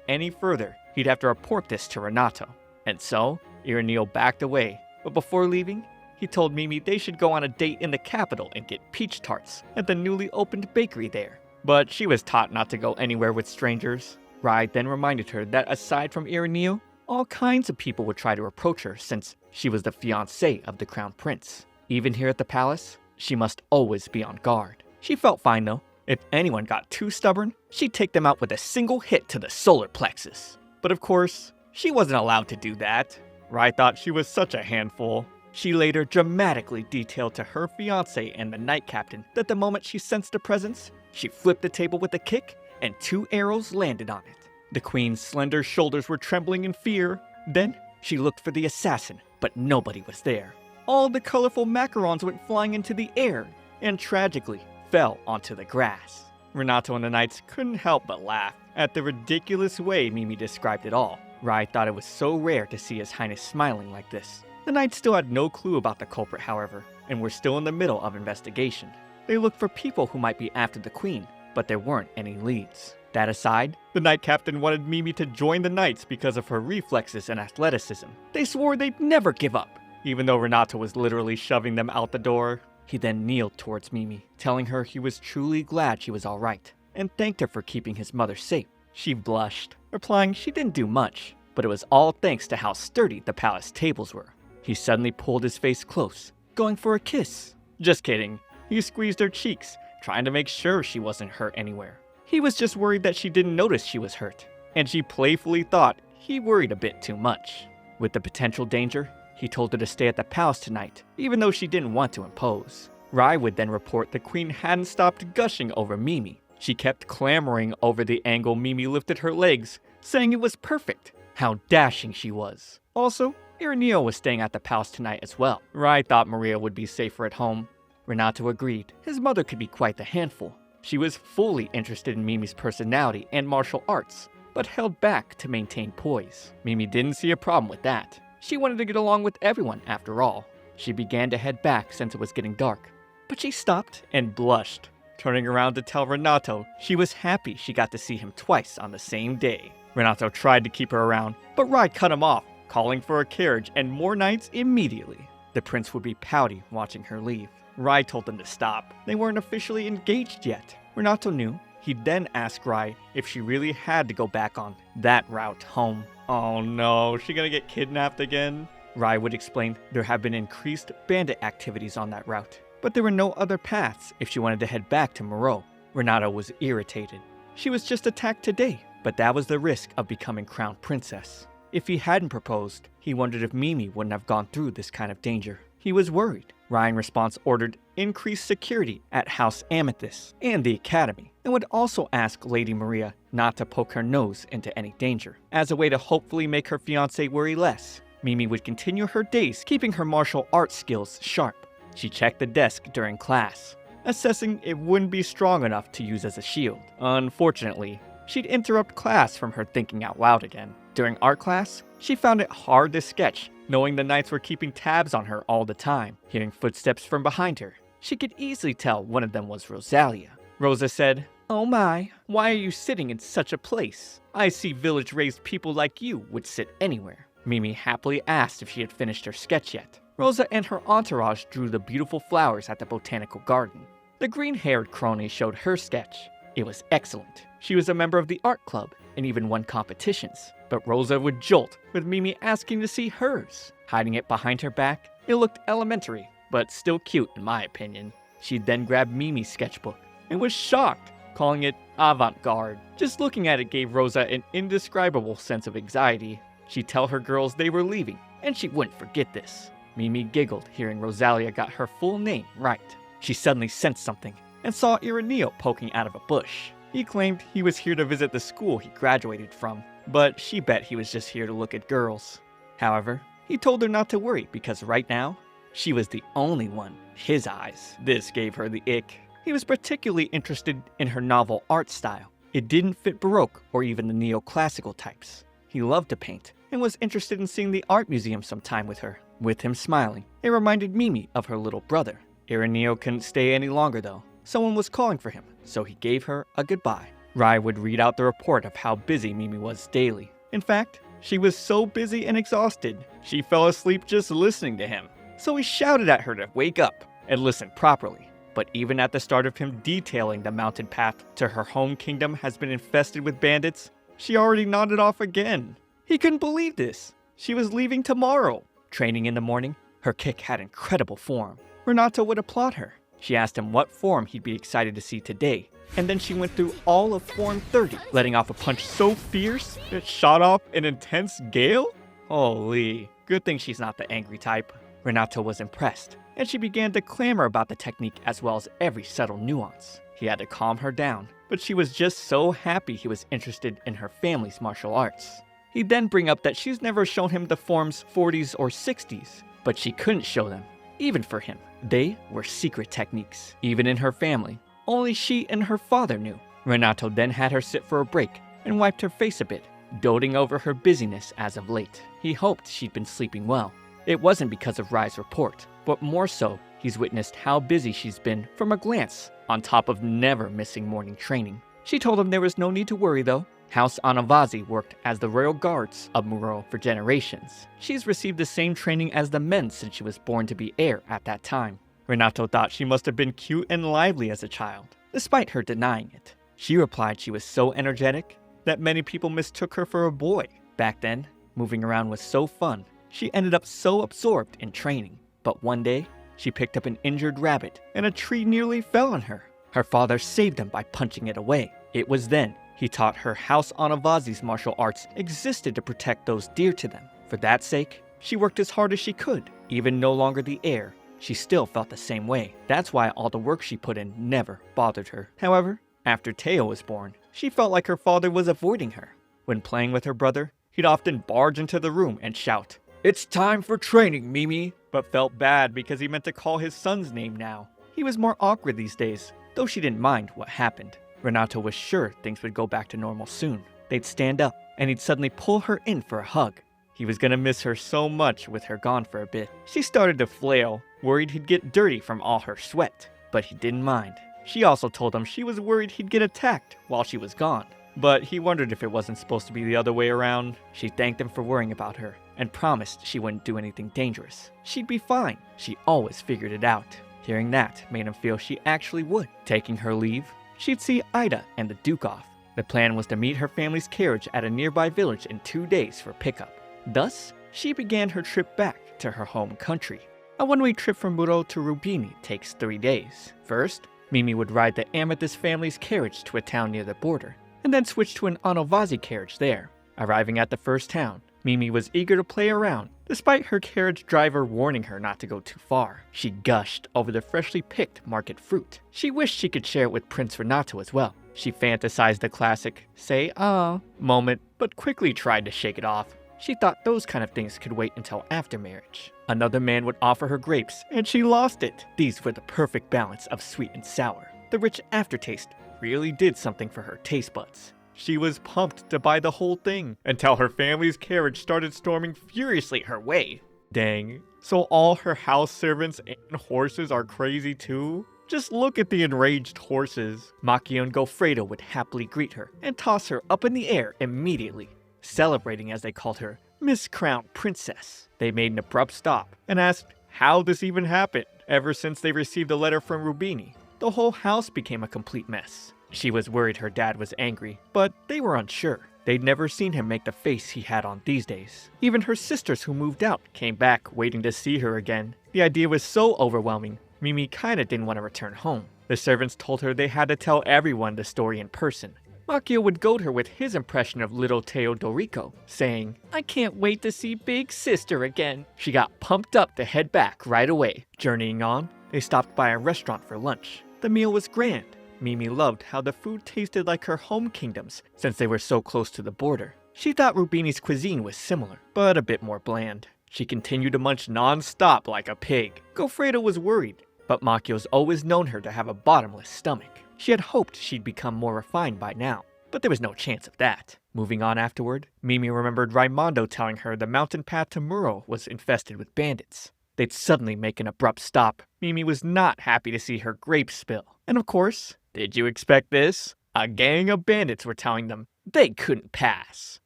any further, he'd have to report this to Renato. And so, Ireneo backed away, but before leaving, he told Mimi they should go on a date in the capital and get peach tarts at the newly opened bakery there. But she was taught not to go anywhere with strangers. Rai then reminded her that aside from Ireneo, all kinds of people would try to approach her since she was the fiancée of the crown prince. Even here at the palace, she must always be on guard. She felt fine though. If anyone got too stubborn, she'd take them out with a single hit to the solar plexus. But of course, she wasn't allowed to do that. Rai thought she was such a handful. She later dramatically detailed to her fiancé and the knight captain that the moment she sensed a presence, she flipped the table with a kick and 2 arrows landed on it. The queen's slender shoulders were trembling in fear. Then she looked for the assassin, but nobody was there. All the colorful macarons went flying into the air and tragically fell onto the grass. Renato and the knights couldn't help but laugh at the ridiculous way Mimi described it all. Rai thought it was so rare to see His Highness smiling like this. The knights still had no clue about the culprit, however, and were still in the middle of investigation. They looked for people who might be after the queen, but there weren't any leads. That aside, the knight captain wanted Mimi to join the knights because of her reflexes and athleticism. They swore they'd never give up, even though Renato was literally shoving them out the door. He then kneeled towards Mimi, telling her he was truly glad she was alright, and thanked her for keeping his mother safe. She blushed, replying she didn't do much, but it was all thanks to how sturdy the palace tables were. He suddenly pulled his face close, going for a kiss. Just kidding. He squeezed her cheeks, trying to make sure she wasn't hurt anywhere. He was just worried that she didn't notice she was hurt, and she playfully thought he worried a bit too much. With the potential danger, he told her to stay at the palace tonight, even though she didn't want to impose. Rai would then report the queen hadn't stopped gushing over Mimi. She kept clamoring over the angle Mimi lifted her legs, saying it was perfect, how dashing she was. Also, Ireneo was staying at the palace tonight as well. Rai thought Maria would be safer at home. Renato agreed. His mother could be quite the handful. She was fully interested in Mimi's personality and martial arts, but held back to maintain poise. Mimi didn't see a problem with that. She wanted to get along with everyone after all. She began to head back since it was getting dark, but she stopped and blushed, turning around to tell Renato she was happy she got to see him twice on the same day. Renato tried to keep her around, but Rai cut him off, calling for a carriage and more knights immediately. The prince would be pouty watching her leave. Rai told them to stop. They weren't officially engaged yet. Renato knew. He'd then ask Rai if she really had to go back on that route home. Oh no, she gonna get kidnapped again? Rai would explain there have been increased bandit activities on that route, but there were no other paths if she wanted to head back to Moreau. Renato was irritated. She was just attacked today, but that was the risk of becoming crown princess. If he hadn't proposed, he wondered if Mimi wouldn't have gone through this kind of danger. He was worried. Rai in response ordered increased security at House Amethyst and the Academy, and would also ask Lady Maria not to poke her nose into any danger. As a way to hopefully make her fiancé worry less, Mimi would continue her days keeping her martial arts skills sharp. She checked the desk during class, assessing it wouldn't be strong enough to use as a shield. Unfortunately, she'd interrupt class from her thinking out loud again. During art class, she found it hard to sketch, knowing the knights were keeping tabs on her all the time. Hearing footsteps from behind her, she could easily tell one of them was Rosalia. Rosa said, "Oh my, why are you sitting in such a place? I see village-raised people like you would sit anywhere." Mimi happily asked if she had finished her sketch yet. Rosa and her entourage drew the beautiful flowers at the botanical garden. The green-haired crone showed her sketch. It was excellent. She was a member of the art club and even won competitions. But Rosa would jolt, with Mimi asking to see hers. Hiding it behind her back, it looked elementary, but still cute in my opinion. She then grabbed Mimi's sketchbook and was shocked, calling it avant-garde. Just looking at it gave Rosa an indescribable sense of anxiety. She'd tell her girls they were leaving, and she wouldn't forget this. Mimi giggled hearing Rosalia got her full name right. She suddenly sensed something and saw Ireneo poking out of a bush. He claimed he was here to visit the school he graduated from, but she bet he was just here to look at girls. However, he told her not to worry because right now, she was the only one his eyes. This gave her the ick. He was particularly interested in her novel art style. It didn't fit Baroque or even the neoclassical types. He loved to paint and was interested in seeing the art museum sometime with her. With him smiling, it reminded Mimi of her little brother. Ireneo couldn't stay any longer though. Someone was calling for him, so he gave her a goodbye. Rai would read out the report of how busy Mimi was daily. In fact, she was so busy and exhausted, she fell asleep just listening to him. So he shouted at her to wake up and listen properly. But even at the start of him detailing the mountain path to her home kingdom has been infested with bandits, she already nodded off again. He couldn't believe this. She was leaving tomorrow. Training in the morning, her kick had incredible form. Renato would applaud her. She asked him what form he'd be excited to see today, and then she went through all of Form 30, letting off a punch so fierce it shot off an intense gale? Holy, good thing she's not the angry type. Renato was impressed, and she began to clamor about the technique as well as every subtle nuance. He had to calm her down, but she was just so happy he was interested in her family's martial arts. He'd then bring up that she's never shown him the forms 40s or 60s, but she couldn't show them, even for him. They were secret techniques, even in her family. Only she and her father knew. Renato then had her sit for a break and wiped her face a bit, doting over her busyness as of late. He hoped she'd been sleeping well. It wasn't because of Rai's report, but more so, he's witnessed how busy she's been from a glance, on top of never missing morning training. She told him there was no need to worry though. House Anavazi worked as the royal guards of Muro for generations. She's received the same training as the men since she was born to be heir at that time. Renato thought she must have been cute and lively as a child, despite her denying it. She replied she was so energetic that many people mistook her for a boy. Back then, moving around was so fun. She ended up so absorbed in training. But one day, she picked up an injured rabbit and a tree nearly fell on her. Her father saved him by punching it away. It was then he taught her House Anavazi's martial arts existed to protect those dear to them. For that sake, she worked as hard as she could. Even no longer the heir, she still felt the same way. That's why all the work she put in never bothered her. However, after Teo was born, she felt like her father was avoiding her. When playing with her brother, he'd often barge into the room and shout, "It's time for training, Mimi," but felt bad because he meant to call his son's name now. He was more awkward these days, though she didn't mind what happened. Renato was sure things would go back to normal soon. They'd stand up, and he'd suddenly pull her in for a hug. He was gonna miss her so much with her gone for a bit. She started to flail, worried he'd get dirty from all her sweat, but he didn't mind. She also told him she was worried he'd get attacked while she was gone, but he wondered if it wasn't supposed to be the other way around. She thanked him for worrying about her and promised she wouldn't do anything dangerous. She'd be fine. She always figured it out. Hearing that made him feel she actually would. Taking her leave, she'd see Ida and the Duke off. The plan was to meet her family's carriage at a nearby village in 2 days for pickup. Thus, she began her trip back to her home country. A one-way trip from Muro to Rubini takes 3 days. First, Mimi would ride the Amethyst family's carriage to a town near the border, and then switch to an Anovazi carriage there. Arriving at the first town, Mimi was eager to play around, despite her carriage driver warning her not to go too far. She gushed over the freshly picked market fruit. She wished she could share it with Prince Renato as well. She fantasized the classic, say ah moment, but quickly tried to shake it off. She thought those kind of things could wait until after marriage. Another man would offer her grapes, and she lost it. These were the perfect balance of sweet and sour. The rich aftertaste really did something for her taste buds. She was pumped to buy the whole thing, until her family's carriage started storming furiously her way. Dang, so all her house servants and horses are crazy too? Just look at the enraged horses. Makio and Gofredo would happily greet her and toss her up in the air immediately, celebrating as they called her Miss Crown Princess. They made an abrupt stop and asked how this even happened. Ever since they received a letter from Rubini, the whole house became a complete mess. She was worried her dad was angry, but they were unsure. They'd never seen him make the face he had on these days. Even her sisters who moved out came back waiting to see her again. The idea was so overwhelming, Mimi kinda didn't want to return home. The servants told her they had to tell everyone the story in person. Makio would goad her with his impression of little Teodorico, saying, "I can't wait to see big sister again." She got pumped up to head back right away. Journeying on, they stopped by a restaurant for lunch. The meal was grand. Mimi loved how the food tasted like her home kingdoms since they were so close to the border. She thought Rubini's cuisine was similar, but a bit more bland. She continued to munch non-stop like a pig. Gofredo was worried, but Makio's always known her to have a bottomless stomach. She had hoped she'd become more refined by now, but there was no chance of that. Moving on afterward, Mimi remembered Raimondo telling her the mountain path to Muro was infested with bandits. They'd suddenly make an abrupt stop. Mimi was not happy to see her grapes spill. And of course, did you expect this? A gang of bandits were telling them they couldn't pass.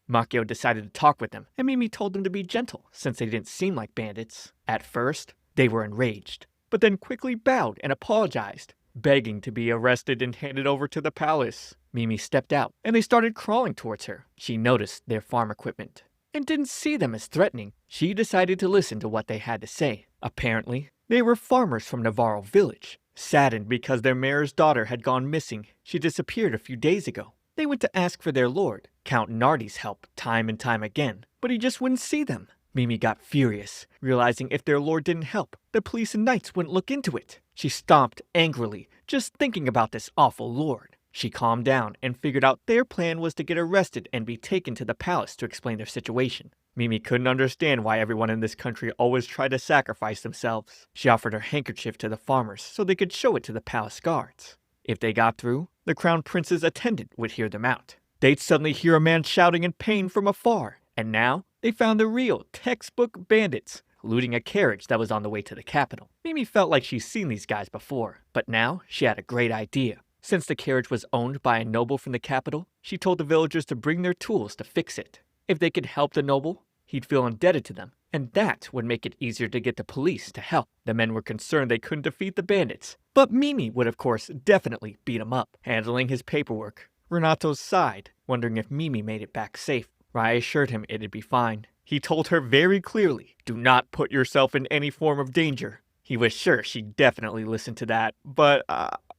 Makio decided to talk with them, and Mimi told them to be gentle since they didn't seem like bandits. At first, they were enraged, but then quickly bowed and apologized, begging to be arrested and handed over to the palace. Mimi stepped out, and they started crawling towards her. She noticed their farm equipment and didn't see them as threatening. She decided to listen to what they had to say. Apparently, they were farmers from Navarro village, saddened because their mayor's daughter had gone missing. She disappeared a few days ago. They went to ask for their lord, Count Nardi's help, time and time again, but he just wouldn't see them. Mimi got furious, realizing if their lord didn't help, the police and knights wouldn't look into it. She stomped angrily, just thinking about this awful lord. She calmed down and figured out their plan was to get arrested and be taken to the palace to explain their situation. Mimi couldn't understand why everyone in this country always tried to sacrifice themselves. She offered her handkerchief to the farmers so they could show it to the palace guards. If they got through, the crown prince's attendant would hear them out. they'd suddenly hear a man shouting in pain from afar. And now, they found the real, textbook bandits, looting a carriage that was on the way to the capital. Mimi felt like she'd seen these guys before, but now she had a great idea. Since the carriage was owned by a noble from the capital, she told the villagers to bring their tools to fix it. If they could help the noble, he'd feel indebted to them, and that would make it easier to get the police to help. The men were concerned they couldn't defeat the bandits, but Mimi would of course definitely beat him up. Handling his paperwork, Renato sighed, wondering if Mimi made it back safe. Rai assured him it'd be fine. He told her very clearly, do not put yourself in any form of danger. He was sure she'd definitely listen to that, but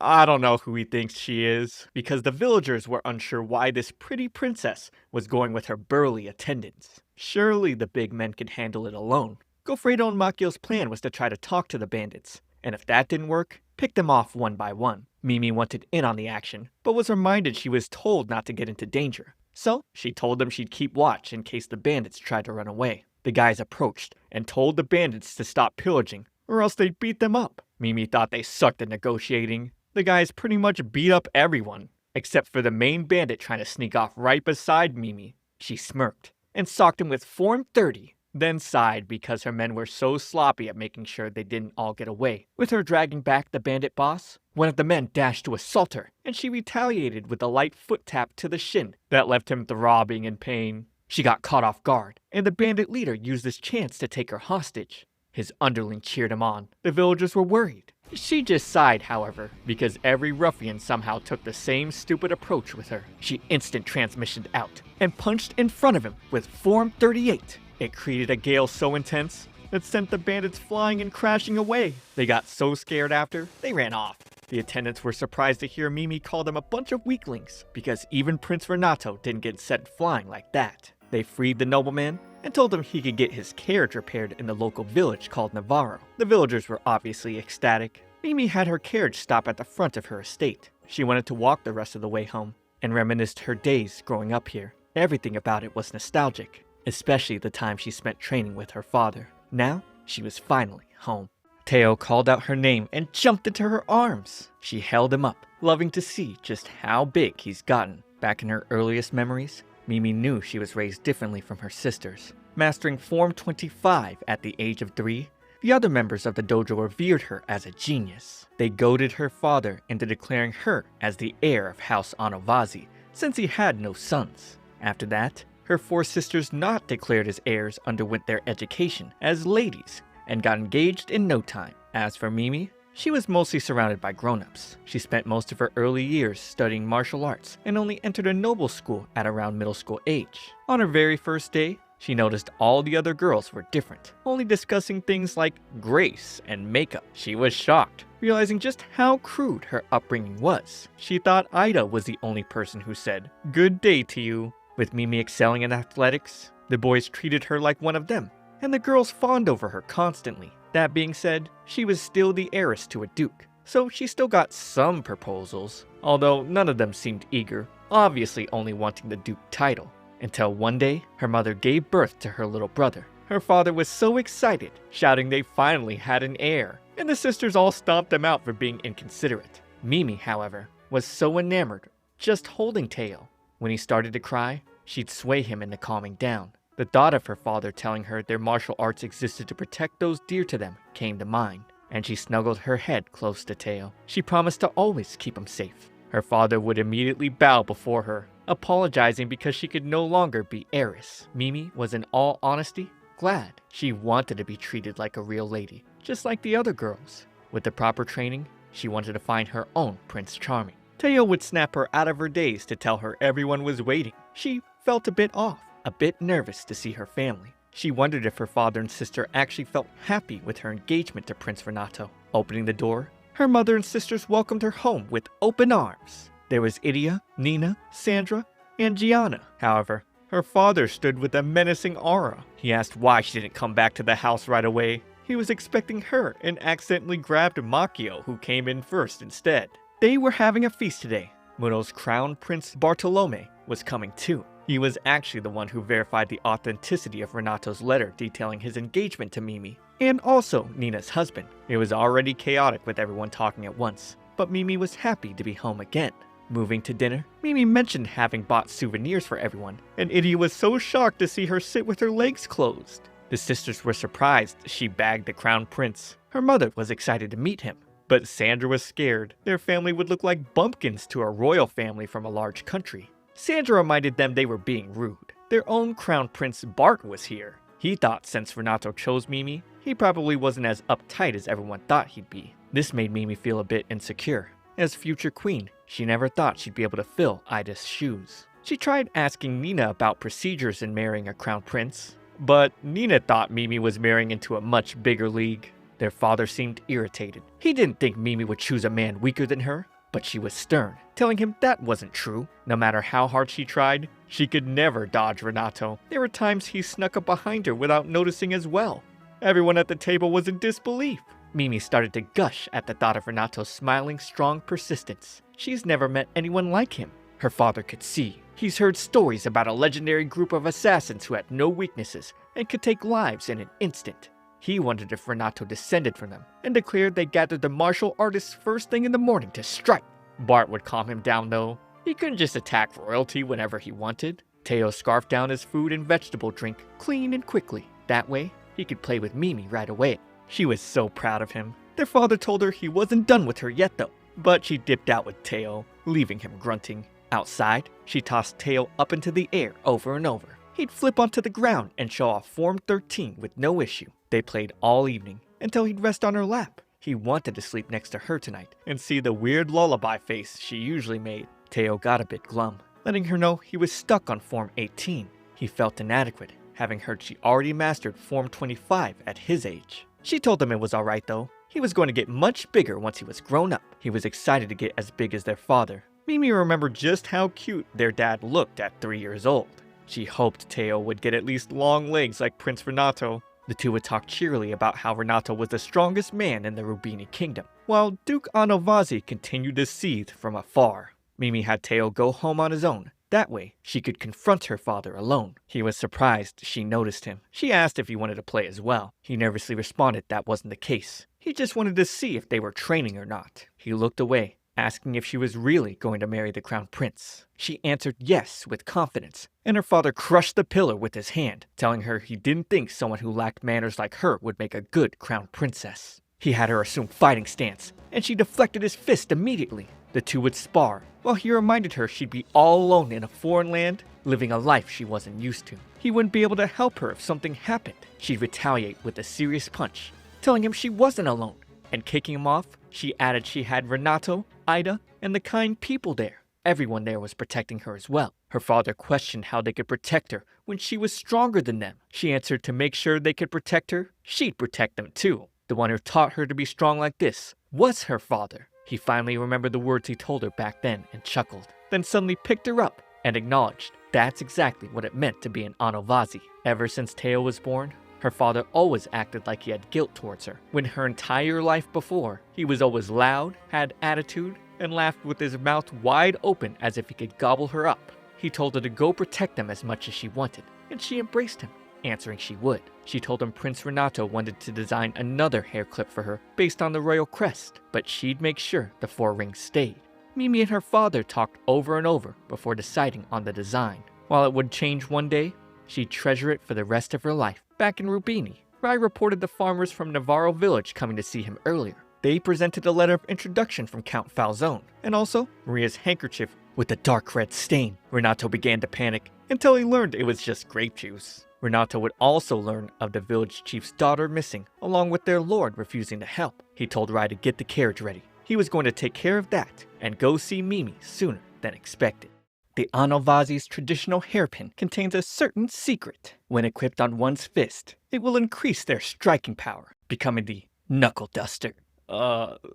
I don't know who he thinks she is, because the villagers were unsure why this pretty princess was going with her burly attendants. Surely the big men could handle it alone. Gofredo and Makio's plan was to try to talk to the bandits, and if that didn't work, pick them off one by one. Mimi wanted in on the action, but was reminded she was told not to get into danger. So she told them she'd keep watch in case the bandits tried to run away. The guys approached and told the bandits to stop pillaging, or else they'd beat them up. Mimi thought they sucked at negotiating. The guys pretty much beat up everyone, except for the main bandit trying to sneak off right beside Mimi. She smirked and socked him with Form 30, then sighed because her men were so sloppy at making sure they didn't all get away. With her dragging back the bandit boss, one of the men dashed to assault her, and she retaliated with a light foot tap to the shin that left him throbbing in pain. She got caught off guard, and the bandit leader used this chance to take her hostage. His underling cheered him on. The villagers were worried. She just sighed, however, because every ruffian somehow took the same stupid approach with her. She instant transmissioned out and punched in front of him with Form 38. It created a gale so intense that sent the bandits flying and crashing away. They got so scared after, they ran off. The attendants were surprised to hear Mimi call them a bunch of weaklings, because even Prince Renato didn't get sent flying like that. They freed the nobleman and told him he could get his carriage repaired in the local village called Navarro. The villagers were obviously ecstatic. Mimi had her carriage stop at the front of her estate. She wanted to walk the rest of the way home and reminisced her days growing up here. Everything about it was nostalgic, especially the time she spent training with her father. Now, she was finally home. Teo called out her name and jumped into her arms. She held him up, loving to see just how big he's gotten. Back in her earliest memories, Mimi knew she was raised differently from her sisters. Mastering Form 25 at the age of 3, the other members of the dojo revered her as a genius. They goaded her father into declaring her as the heir of House Anovazi, since he had no sons. After that, her 4 sisters not declared as heirs underwent their education as ladies and got engaged in no time. As for Mimi, she was mostly surrounded by grown-ups. She spent most of her early years studying martial arts and only entered a noble school at around middle school age. On her very first day, she noticed all the other girls were different, only discussing things like grace and makeup. She was shocked, realizing just how crude her upbringing was. She thought Ida was the only person who said, "Good day to you." With Mimi excelling in athletics, the boys treated her like one of them, and the girls fawned over her constantly. That being said, she was still the heiress to a duke, so she still got some proposals, although none of them seemed eager, obviously only wanting the duke title. Until one day, her mother gave birth to her little brother. Her father was so excited, shouting they finally had an heir, and the sisters all stomped them out for being inconsiderate. Mimi, however, was so enamored, just holding Teo. When he started to cry, she'd sway him into calming down. The thought of her father telling her their martial arts existed to protect those dear to them came to mind, and she snuggled her head close to Teo. She promised to always keep him safe. Her father would immediately bow before her, apologizing because she could no longer be heiress. Mimi was in all honesty glad. She wanted to be treated like a real lady, just like the other girls. With the proper training, she wanted to find her own Prince Charming. Teo would snap her out of her daze to tell her everyone was waiting. She felt a bit off, a bit nervous to see her family. She wondered if her father and sister actually felt happy with her engagement to Prince Renato. Opening the door, her mother and sisters welcomed her home with open arms. There was Idia, Nina, Sandra, and Gianna. However, her father stood with a menacing aura. He asked why she didn't come back to the house right away. He was expecting her and accidentally grabbed Makio, who came in first instead. They were having a feast today. Muro's crown prince Bartolome was coming too. He was actually the one who verified the authenticity of Renato's letter detailing his engagement to Mimi, and also Nina's husband. It was already chaotic with everyone talking at once, but Mimi was happy to be home again. Moving to dinner, Mimi mentioned having bought souvenirs for everyone, and Idia was so shocked to see her sit with her legs closed. The sisters were surprised she bagged the crown prince. Her mother was excited to meet him, but Sandra was scared. Their family would look like bumpkins to a royal family from a large country. Sandra reminded them they were being rude. Their own crown prince Bart was here. He thought since Renato chose Mimi, he probably wasn't as uptight as everyone thought he'd be. This made Mimi feel a bit insecure. As future queen, she never thought she'd be able to fill Ida's shoes. She tried asking Nina about procedures in marrying a crown prince, but Nina thought Mimi was marrying into a much bigger league. Their father seemed irritated. He didn't think Mimi would choose a man weaker than her, but she was stern, telling him that wasn't true. No matter how hard she tried, she could never dodge Renato. There were times he snuck up behind her without noticing as well. Everyone at the table was in disbelief. Mimi started to gush at the thought of Renato's smiling, strong persistence. She's never met anyone like him. Her father could see. He's heard stories about a legendary group of assassins who had no weaknesses and could take lives in an instant. He wondered if Renato descended from them and declared they gathered the martial artists first thing in the morning to strike. Bart would calm him down though. He couldn't just attack royalty whenever he wanted. Teo scarfed down his food and vegetable drink clean and quickly. That way, he could play with Mimi right away. She was so proud of him. Their father told her he wasn't done with her yet though, but she dipped out with Teo, leaving him grunting. Outside, she tossed Teo up into the air over and over. He'd flip onto the ground and show off Form 13 with no issue. They played all evening until he'd rest on her lap. He wanted to sleep next to her tonight and see the weird lullaby face she usually made. Teo got a bit glum, letting her know he was stuck on Form 18. He felt inadequate, having heard she already mastered Form 25 at his age. She told him it was alright though. He was going to get much bigger once he was grown up. He was excited to get as big as their father. Mimi remembered just how cute their dad looked at 3 years old. She hoped Teo would get at least long legs like Prince Renato. The two would talk cheerily about how Renato was the strongest man in the Rubini kingdom, while Duke Anovasi continued to seethe from afar. Mimi had Teo go home on his own. That way, she could confront her father alone. He was surprised she noticed him. She asked if he wanted to play as well. He nervously responded that wasn't the case. He just wanted to see if they were training or not. He looked away, asking if she was really going to marry the crown prince. She answered yes with confidence, and her father crushed the pillar with his hand, telling her he didn't think someone who lacked manners like her would make a good crown princess. He had her assume fighting stance, and she deflected his fist immediately. The two would spar, while he reminded her she'd be all alone in a foreign land, living a life she wasn't used to. He wouldn't be able to help her if something happened. She'd retaliate with a serious punch, telling him she wasn't alone, and kicking him off, she added she had Renato, Ida, and the kind people there. Everyone there was protecting her as well. Her father questioned how they could protect her when she was stronger than them. She answered to make sure they could protect her, she'd protect them too. The one who taught her to be strong like this was her father. He finally remembered the words he told her back then and chuckled, then suddenly picked her up and acknowledged that's exactly what it meant to be an Anovasi. Ever since Teo was born, her father always acted like he had guilt towards her. When her entire life before, he was always loud, had attitude, and laughed with his mouth wide open as if he could gobble her up. He told her to go protect them as much as she wanted, and she embraced him, answering she would. She told him Prince Renato wanted to design another hair clip for her based on the royal crest, but she'd make sure the 4 rings stayed. Mimi and her father talked over and over before deciding on the design. While it would change one day, she'd treasure it for the rest of her life. Back in Rubini, Rai reported the farmers from Navarro village coming to see him earlier. They presented a letter of introduction from Count Falzone, and also Maria's handkerchief with the dark red stain. Renato began to panic until he learned it was just grape juice. Renato would also learn of the village chief's daughter missing, along with their lord refusing to help. He told Rai to get the carriage ready. He was going to take care of that and go see Mimi sooner than expected. The Anovasi's traditional hairpin contains a certain secret. When equipped on one's fist, it will increase their striking power, becoming the knuckle duster.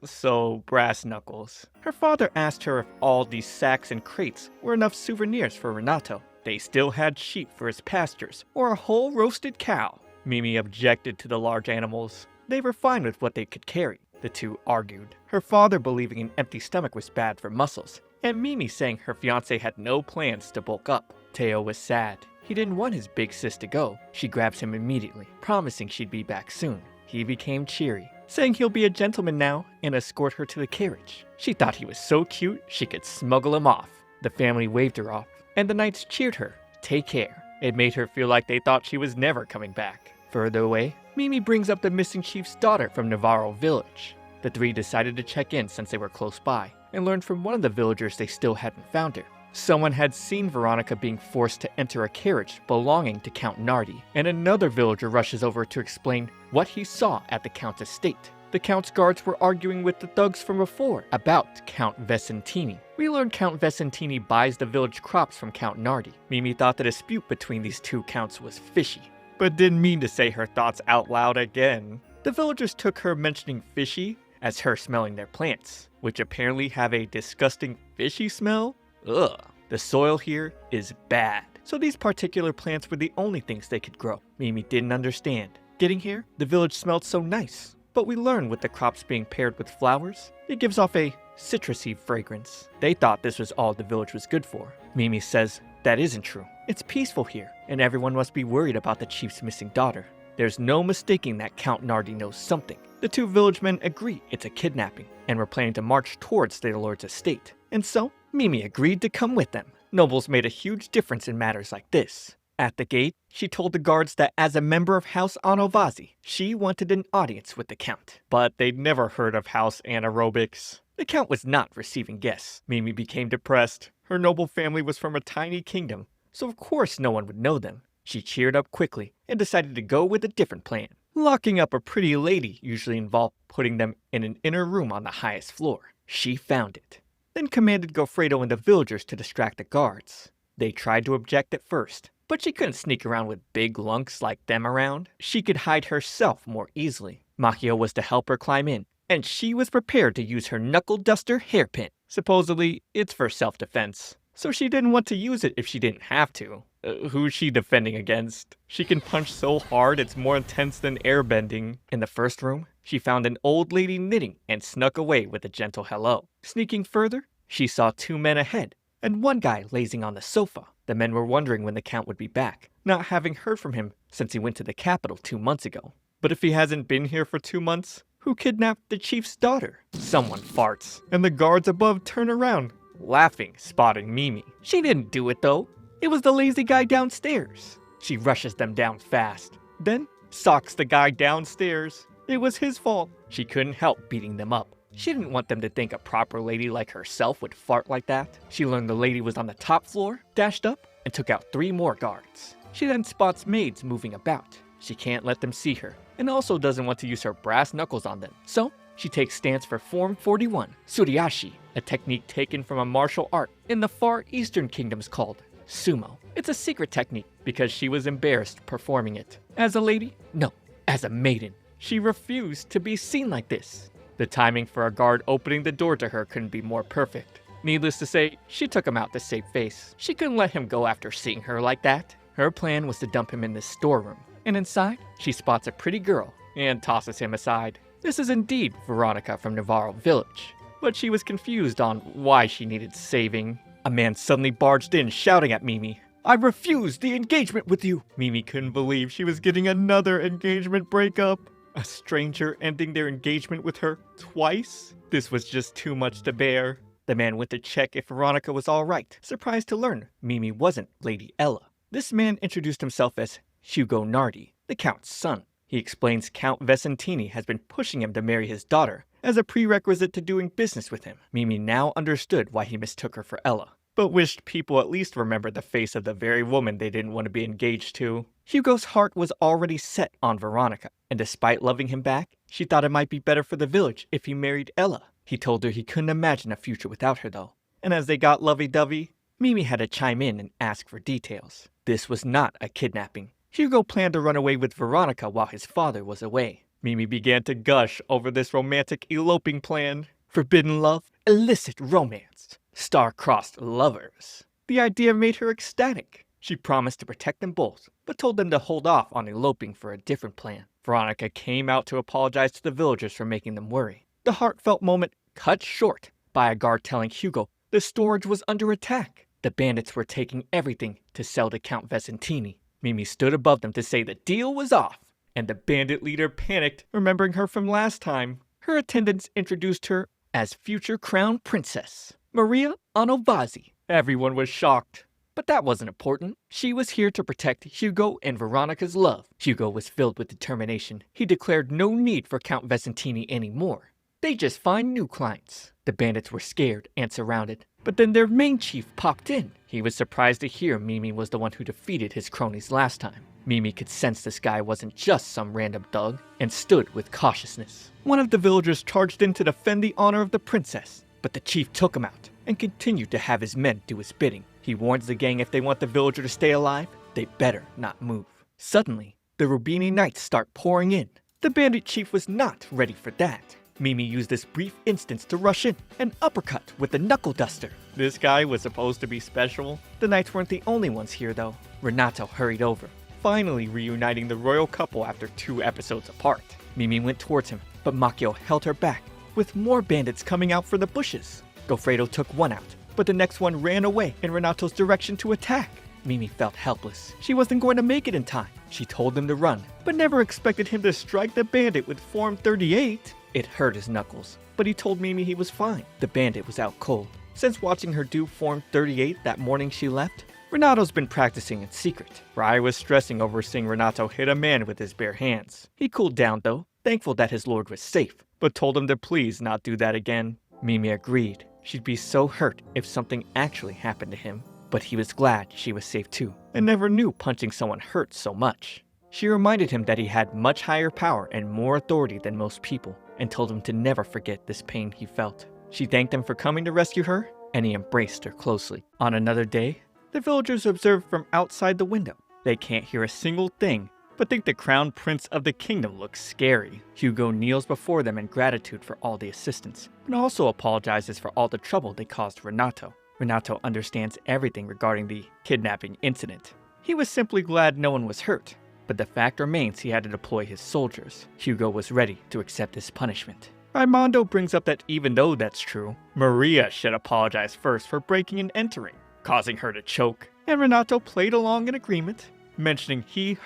So brass knuckles. Her father asked her if all these sacks and crates were enough souvenirs for Renato. They still had sheep for his pastures, or a whole roasted cow. Mimi objected to the large animals. They were fine with what they could carry. The two argued, her father believing an empty stomach was bad for muscles, and Mimi saying her fiancé had no plans to bulk up. Teo was sad. He didn't want his big sis to go. She grabs him immediately, promising she'd be back soon. he became cheery, saying he'll be a gentleman now and escort her to the carriage. She thought he was so cute she could smuggle him off. The family waved her off, and the knights cheered her, "Take care." It made her feel like they thought she was never coming back. Further away, Mimi brings up the missing chief's daughter from Navarro village. The three decided to check in since they were close by, and learned from one of the villagers they still hadn't found her. Someone had seen Veronica being forced to enter a carriage belonging to Count Nardi, and another villager rushes over to explain what he saw at the Count's estate. The Count's guards were arguing with the thugs from before about Count Vesentini. We learned Count Vesentini buys the village crops from Count Nardi. Mimi thought the dispute between these two counts was fishy, but didn't mean to say her thoughts out loud again. The villagers took her mentioning fishy as her smelling their plants, which apparently have a disgusting fishy smell. Ugh. The soil here is bad, so these particular plants were the only things they could grow. Mimi didn't understand. Getting here, the village smelled so nice, but we learned with the crops being paired with flowers, it gives off a citrusy fragrance. They thought this was all the village was good for. Mimi says that isn't true. It's peaceful here, and everyone must be worried about the chief's missing daughter. There's no mistaking that Count Nardi knows something. The two village men agree it's a kidnapping, and were planning to march towards their lord's estate. And so, Mimi agreed to come with them. Nobles made a huge difference in matters like this. At the gate, she told the guards that as a member of House Anovasi, she wanted an audience with the Count. But they'd never heard of House Anaerobics. The Count was not receiving guests. Mimi became depressed. Her noble family was from a tiny kingdom, so of course no one would know them. She cheered up quickly and decided to go with a different plan. Locking up a pretty lady usually involved putting them in an inner room on the highest floor. She found it, then commanded Goffredo and the villagers to distract the guards. They tried to object at first, but she couldn't sneak around with big lunks like them around. She could hide herself more easily. Machio was to help her climb in, and she was prepared to use her knuckle duster hairpin. Supposedly, it's for self-defense, so she didn't want to use it if she didn't have to. Who's she defending against? She can punch so hard it's more intense than airbending. In the first room, she found an old lady knitting and snuck away with a gentle hello. Sneaking further, she saw two men ahead, and one guy lazing on the sofa. The men were wondering when the Count would be back, not having heard from him since he went to the capital 2 months ago. But if he hasn't been here for 2 months, who kidnapped the chief's daughter? Someone farts, and the guards above turn around, laughing, spotting Mimi. She didn't do it though. It was the lazy guy downstairs. She rushes them down fast, then socks the guy downstairs. It was his fault. She couldn't help beating them up. She didn't want them to think a proper lady like herself would fart like that. She learned the lady was on the top floor, dashed up, and took out 3 more guards. She then spots maids moving about. She can't let them see her, and also doesn't want to use her brass knuckles on them. So, she takes stance for Form 41, Suriashi, a technique taken from a martial art in the Far Eastern kingdoms called sumo. It's a secret technique because she was embarrassed performing it. As a lady? No, as a maiden. She refused to be seen like this. The timing for a guard opening the door to her couldn't be more perfect. Needless to say, she took him out to save face. She couldn't let him go after seeing her like that. Her plan was to dump him in this storeroom, and inside, she spots a pretty girl and tosses him aside. This is indeed Veronica from Navarro village, but she was confused on why she needed saving. A man suddenly barged in, shouting at Mimi, "I refuse the engagement with you!" Mimi couldn't believe she was getting another engagement breakup. A stranger ending their engagement with her twice? This was just too much to bear. The man went to check if Veronica was alright, surprised to learn Mimi wasn't Lady Ella. This man introduced himself as Hugo Nardi, the Count's son. He explains Count Vesentini has been pushing him to marry his daughter as a prerequisite to doing business with him. Mimi now understood why he mistook her for Ella, but wished people at least remembered the face of the very woman they didn't want to be engaged to. Hugo's heart was already set on Veronica, and despite loving him back, she thought it might be better for the village if he married Ella. He told her he couldn't imagine a future without her though, and as they got lovey-dovey, Mimi had to chime in and ask for details. This was not a kidnapping. Hugo planned to run away with Veronica while his father was away. Mimi began to gush over this romantic eloping plan. Forbidden love, illicit romance, star-crossed lovers. The idea made her ecstatic. She promised to protect them both, but told them to hold off on eloping for a different plan. Veronica came out to apologize to the villagers for making them worry. The heartfelt moment cut short by a guard telling Hugo the storage was under attack. The bandits were taking everything to sell to Count Vesentini. Mimi stood above them to say the deal was off, and the bandit leader panicked, remembering her from last time. Her attendants introduced her as future crown princess, Maria Onovazi. Everyone was shocked. But that wasn't important. She was here to protect Hugo and Veronica's love. Hugo was filled with determination. He declared no need for Count Vesentini anymore. They just find new clients. The bandits were scared and surrounded. But then their main chief popped in. He was surprised to hear Mimi was the one who defeated his cronies last time. Mimi could sense this guy wasn't just some random thug and stood with cautiousness. One of the villagers charged in to defend the honor of the princess, but the chief took him out and continued to have his men do his bidding. He warns the gang if they want the villager to stay alive, they better not move. Suddenly, the Rubini Knights start pouring in. The bandit chief was not ready for that. Mimi used this brief instance to rush in, an uppercut with a knuckle duster. This guy was supposed to be special. The knights weren't the only ones here though. Renato hurried over, finally reuniting the royal couple after 2 episodes apart. Mimi went towards him, but Macchio held her back, with more bandits coming out from the bushes. Goffredo took one out, but the next one ran away in Renato's direction to attack. Mimi felt helpless. She wasn't going to make it in time. She told him to run, but never expected him to strike the bandit with Form 38. It hurt his knuckles, but he told Mimi he was fine. The bandit was out cold. Since watching her do Form 38 that morning she left, Renato's been practicing in secret. Rai was stressing over seeing Renato hit a man with his bare hands. He cooled down though, thankful that his lord was safe, but told him to please not do that again. Mimi agreed. She'd be so hurt if something actually happened to him, but he was glad she was safe too, and never knew punching someone hurt so much. She reminded him that he had much higher power and more authority than most people, and told him to never forget this pain he felt. She thanked him for coming to rescue her, and he embraced her closely. On another day, the villagers observed from outside the window. They can't hear a single thing, but think the crown prince of the kingdom looks scary. Hugo kneels before them in gratitude for all the assistance, but also apologizes for all the trouble they caused Renato. Renato understands everything regarding the kidnapping incident. He was simply glad no one was hurt, but the fact remains he had to deploy his soldiers. Hugo was ready to accept his punishment. Raimondo brings up that even though that's true, Maria should apologize first for breaking and entering, causing her to choke, and Renato played along in agreement, mentioning she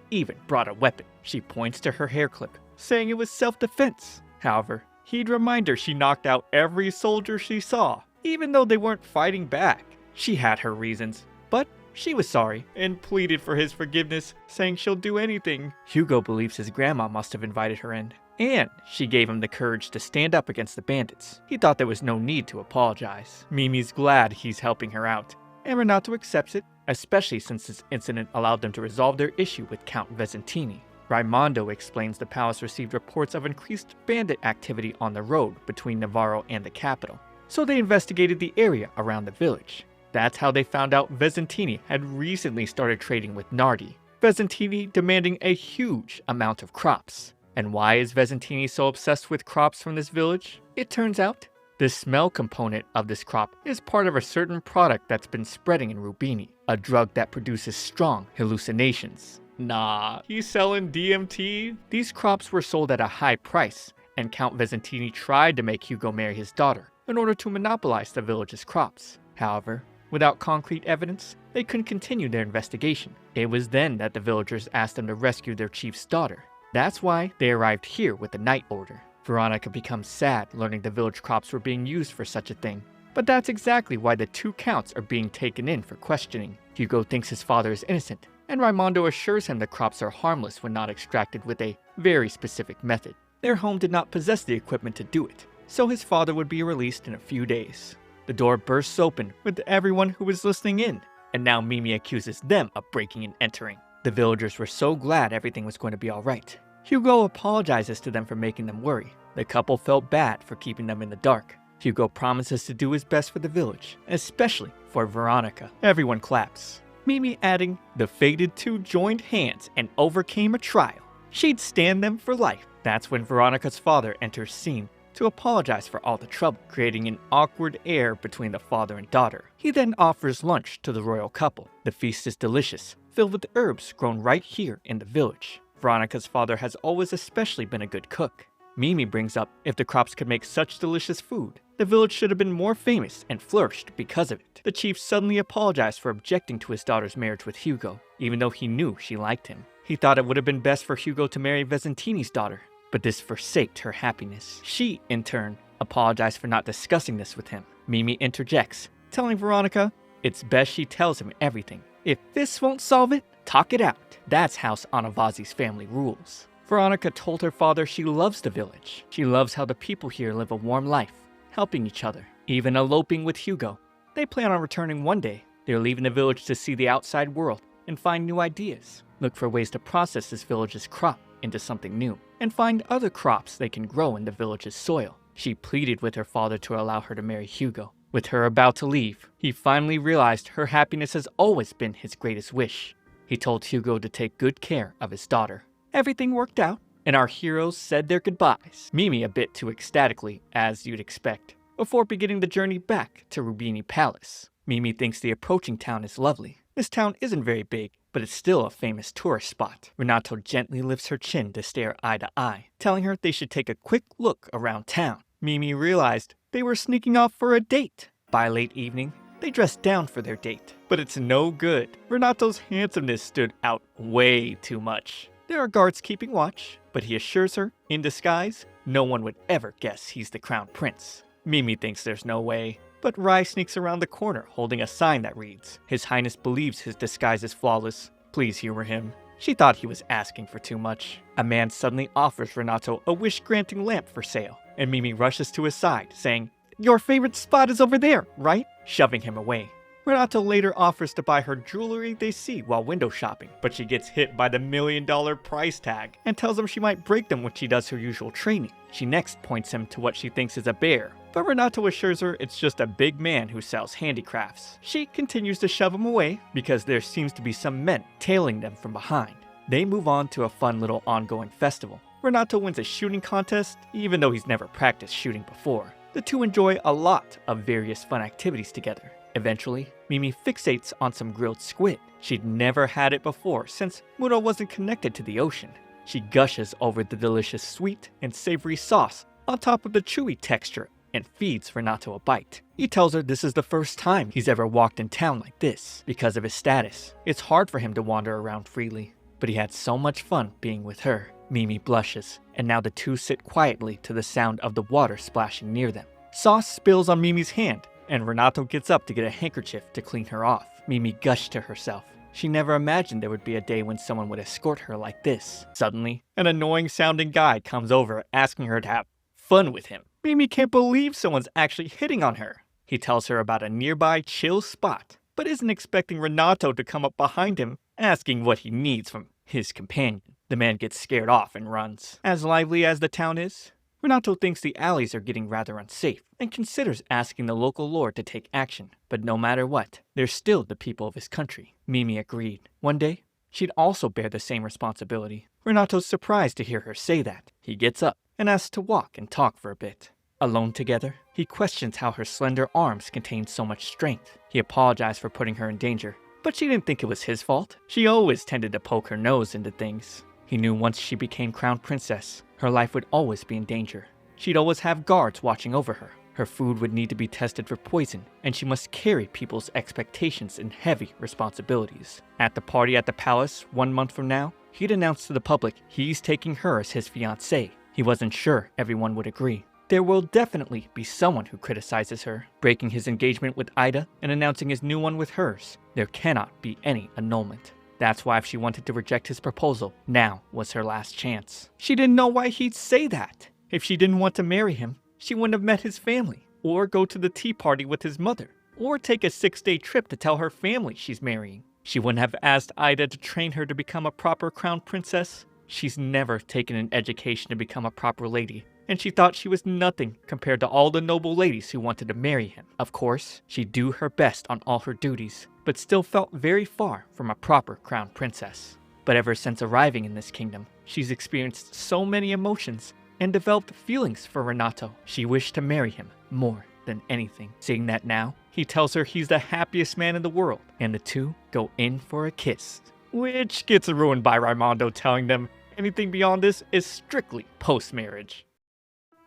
even brought a weapon. She points to her hair clip, saying it was self-defense. However, he'd remind her she knocked out every soldier she saw, even though they weren't fighting back. She had her reasons, but she was sorry and pleaded for his forgiveness, saying she'll do anything. Hugo believes his grandma must have invited her in, and she gave him the courage to stand up against the bandits. He thought there was no need to apologize. Mimi's glad he's helping her out, and Renato accepts it, especially since this incident allowed them to resolve their issue with Count Vesentini. Raimondo explains the palace received reports of increased bandit activity on the road between Navarro and the capital, so they investigated the area around the village. That's how they found out Vesentini had recently started trading with Nardi, Vesentini demanding a huge amount of crops. And why is Vesentini so obsessed with crops from this village? It turns out, the smell component of this crop is part of a certain product that's been spreading in Rubini, a drug that produces strong hallucinations. Nah, he's selling DMT? These crops were sold at a high price, and Count Vesentini tried to make Hugo marry his daughter in order to monopolize the village's crops. However, without concrete evidence, they couldn't continue their investigation. It was then that the villagers asked them to rescue their chief's daughter. That's why they arrived here with a night order. Veronica becomes sad learning the village crops were being used for such a thing. But that's exactly why the 2 counts are being taken in for questioning. Hugo thinks his father is innocent, and Raimondo assures him the crops are harmless when not extracted with a very specific method. Their home did not possess the equipment to do it, so his father would be released in a few days. The door bursts open with everyone who was listening in, and now Mimi accuses them of breaking and entering. The villagers were so glad everything was going to be alright. Hugo apologizes to them for making them worry. The couple felt bad for keeping them in the dark. Hugo promises to do his best for the village, especially for Veronica. Everyone claps. Mimi adding, the fated 2 joined hands and overcame a trial. She'd stand them for life. That's when Veronica's father enters scene to apologize for all the trouble, creating an awkward air between the father and daughter. He then offers lunch to the royal couple. The feast is delicious, filled with herbs grown right here in the village. Veronica's father has always especially been a good cook. Mimi brings up if the crops could make such delicious food, the village should have been more famous and flourished because of it. The chief suddenly apologized for objecting to his daughter's marriage with Hugo, even though he knew she liked him. He thought it would have been best for Hugo to marry Vesentini's daughter, but this forsaked her happiness. She, in turn, apologized for not discussing this with him. Mimi interjects, telling Veronica it's best she tells him everything. If this won't solve it, talk it out. That's House Anavazi's family rules. Veronica told her father she loves the village. She loves how the people here live a warm life, helping each other, even eloping with Hugo. They plan on returning one day. They're leaving the village to see the outside world and find new ideas. Look for ways to process this village's crop into something new, and find other crops they can grow in the village's soil. She pleaded with her father to allow her to marry Hugo. With her about to leave, he finally realized her happiness has always been his greatest wish. He told Hugo to take good care of his daughter. Everything worked out, and our heroes said their goodbyes, Mimi a bit too ecstatically, as you'd expect, before beginning the journey back to Rubini Palace. Mimi thinks the approaching town is lovely. This town isn't very big, but it's still a famous tourist spot. Renato gently lifts her chin to stare eye to eye, telling her they should take a quick look around town. Mimi realized they were sneaking off for a date. By late evening, they dressed down for their date. But it's no good. Renato's handsomeness stood out way too much. There are guards keeping watch, but he assures her, in disguise, no one would ever guess he's the crown prince. Mimi thinks there's no way, but Rai sneaks around the corner holding a sign that reads, "His Highness believes his disguise is flawless. Please humor him." She thought he was asking for too much. A man suddenly offers Renato a wish-granting lamp for sale, and Mimi rushes to his side, saying, "Your favorite spot is over there, right?" shoving him away. Renato later offers to buy her jewelry they see while window shopping, but she gets hit by the $1 million price tag and tells him she might break them when she does her usual training. She next points him to what she thinks is a bear, but Renato assures her it's just a big man who sells handicrafts. She continues to shove him away because there seems to be some men tailing them from behind. They move on to a fun little ongoing festival. Renato wins a shooting contest, even though he's never practiced shooting before. The two enjoy a lot of various fun activities together. Eventually, Mimi fixates on some grilled squid. She'd never had it before since Muro wasn't connected to the ocean. She gushes over the delicious sweet and savory sauce on top of the chewy texture and feeds Renato a bite. He tells her this is the first time he's ever walked in town like this. Because of his status, it's hard for him to wander around freely, but he had so much fun being with her. Mimi blushes, and now the two sit quietly to the sound of the water splashing near them. Sauce spills on Mimi's hand, and Renato gets up to get a handkerchief to clean her off. Mimi gushed to herself. She never imagined there would be a day when someone would escort her like this. Suddenly, an annoying-sounding guy comes over asking her to have fun with him. Mimi can't believe someone's actually hitting on her. He tells her about a nearby chill spot, but isn't expecting Renato to come up behind him, asking what he needs from his companion. The man gets scared off and runs. As lively as the town is, Renato thinks the alleys are getting rather unsafe and considers asking the local lord to take action. But no matter what, they're still the people of his country. Mimi agreed. One day, she'd also bear the same responsibility. Renato's surprised to hear her say that. He gets up and asks to walk and talk for a bit. Alone together, he questions how her slender arms contain so much strength. He apologized for putting her in danger, but she didn't think it was his fault. She always tended to poke her nose into things. He knew once she became crown princess, her life would always be in danger. She'd always have guards watching over her. Her food would need to be tested for poison, and she must carry people's expectations and heavy responsibilities. At the party at the palace 1 month from now, he'd announced to the public he's taking her as his fiancée. He wasn't sure everyone would agree. There will definitely be someone who criticizes her, breaking his engagement with Ida and announcing his new one with hers. There cannot be any annulment. That's why if she wanted to reject his proposal, now was her last chance. She didn't know why he'd say that. If she didn't want to marry him, she wouldn't have met his family, or go to the tea party with his mother, or take a 6-day trip to tell her family she's marrying. She wouldn't have asked Ida to train her to become a proper crown princess. She's never taken an education to become a proper lady, and she thought she was nothing compared to all the noble ladies who wanted to marry him. Of course, she'd do her best on all her duties, but still felt very far from a proper crown princess. But ever since arriving in this kingdom, she's experienced so many emotions and developed feelings for Renato. She wished to marry him more than anything. Seeing that now, he tells her he's the happiest man in the world, and the two go in for a kiss, which gets ruined by Raimondo telling them anything beyond this is strictly post-marriage.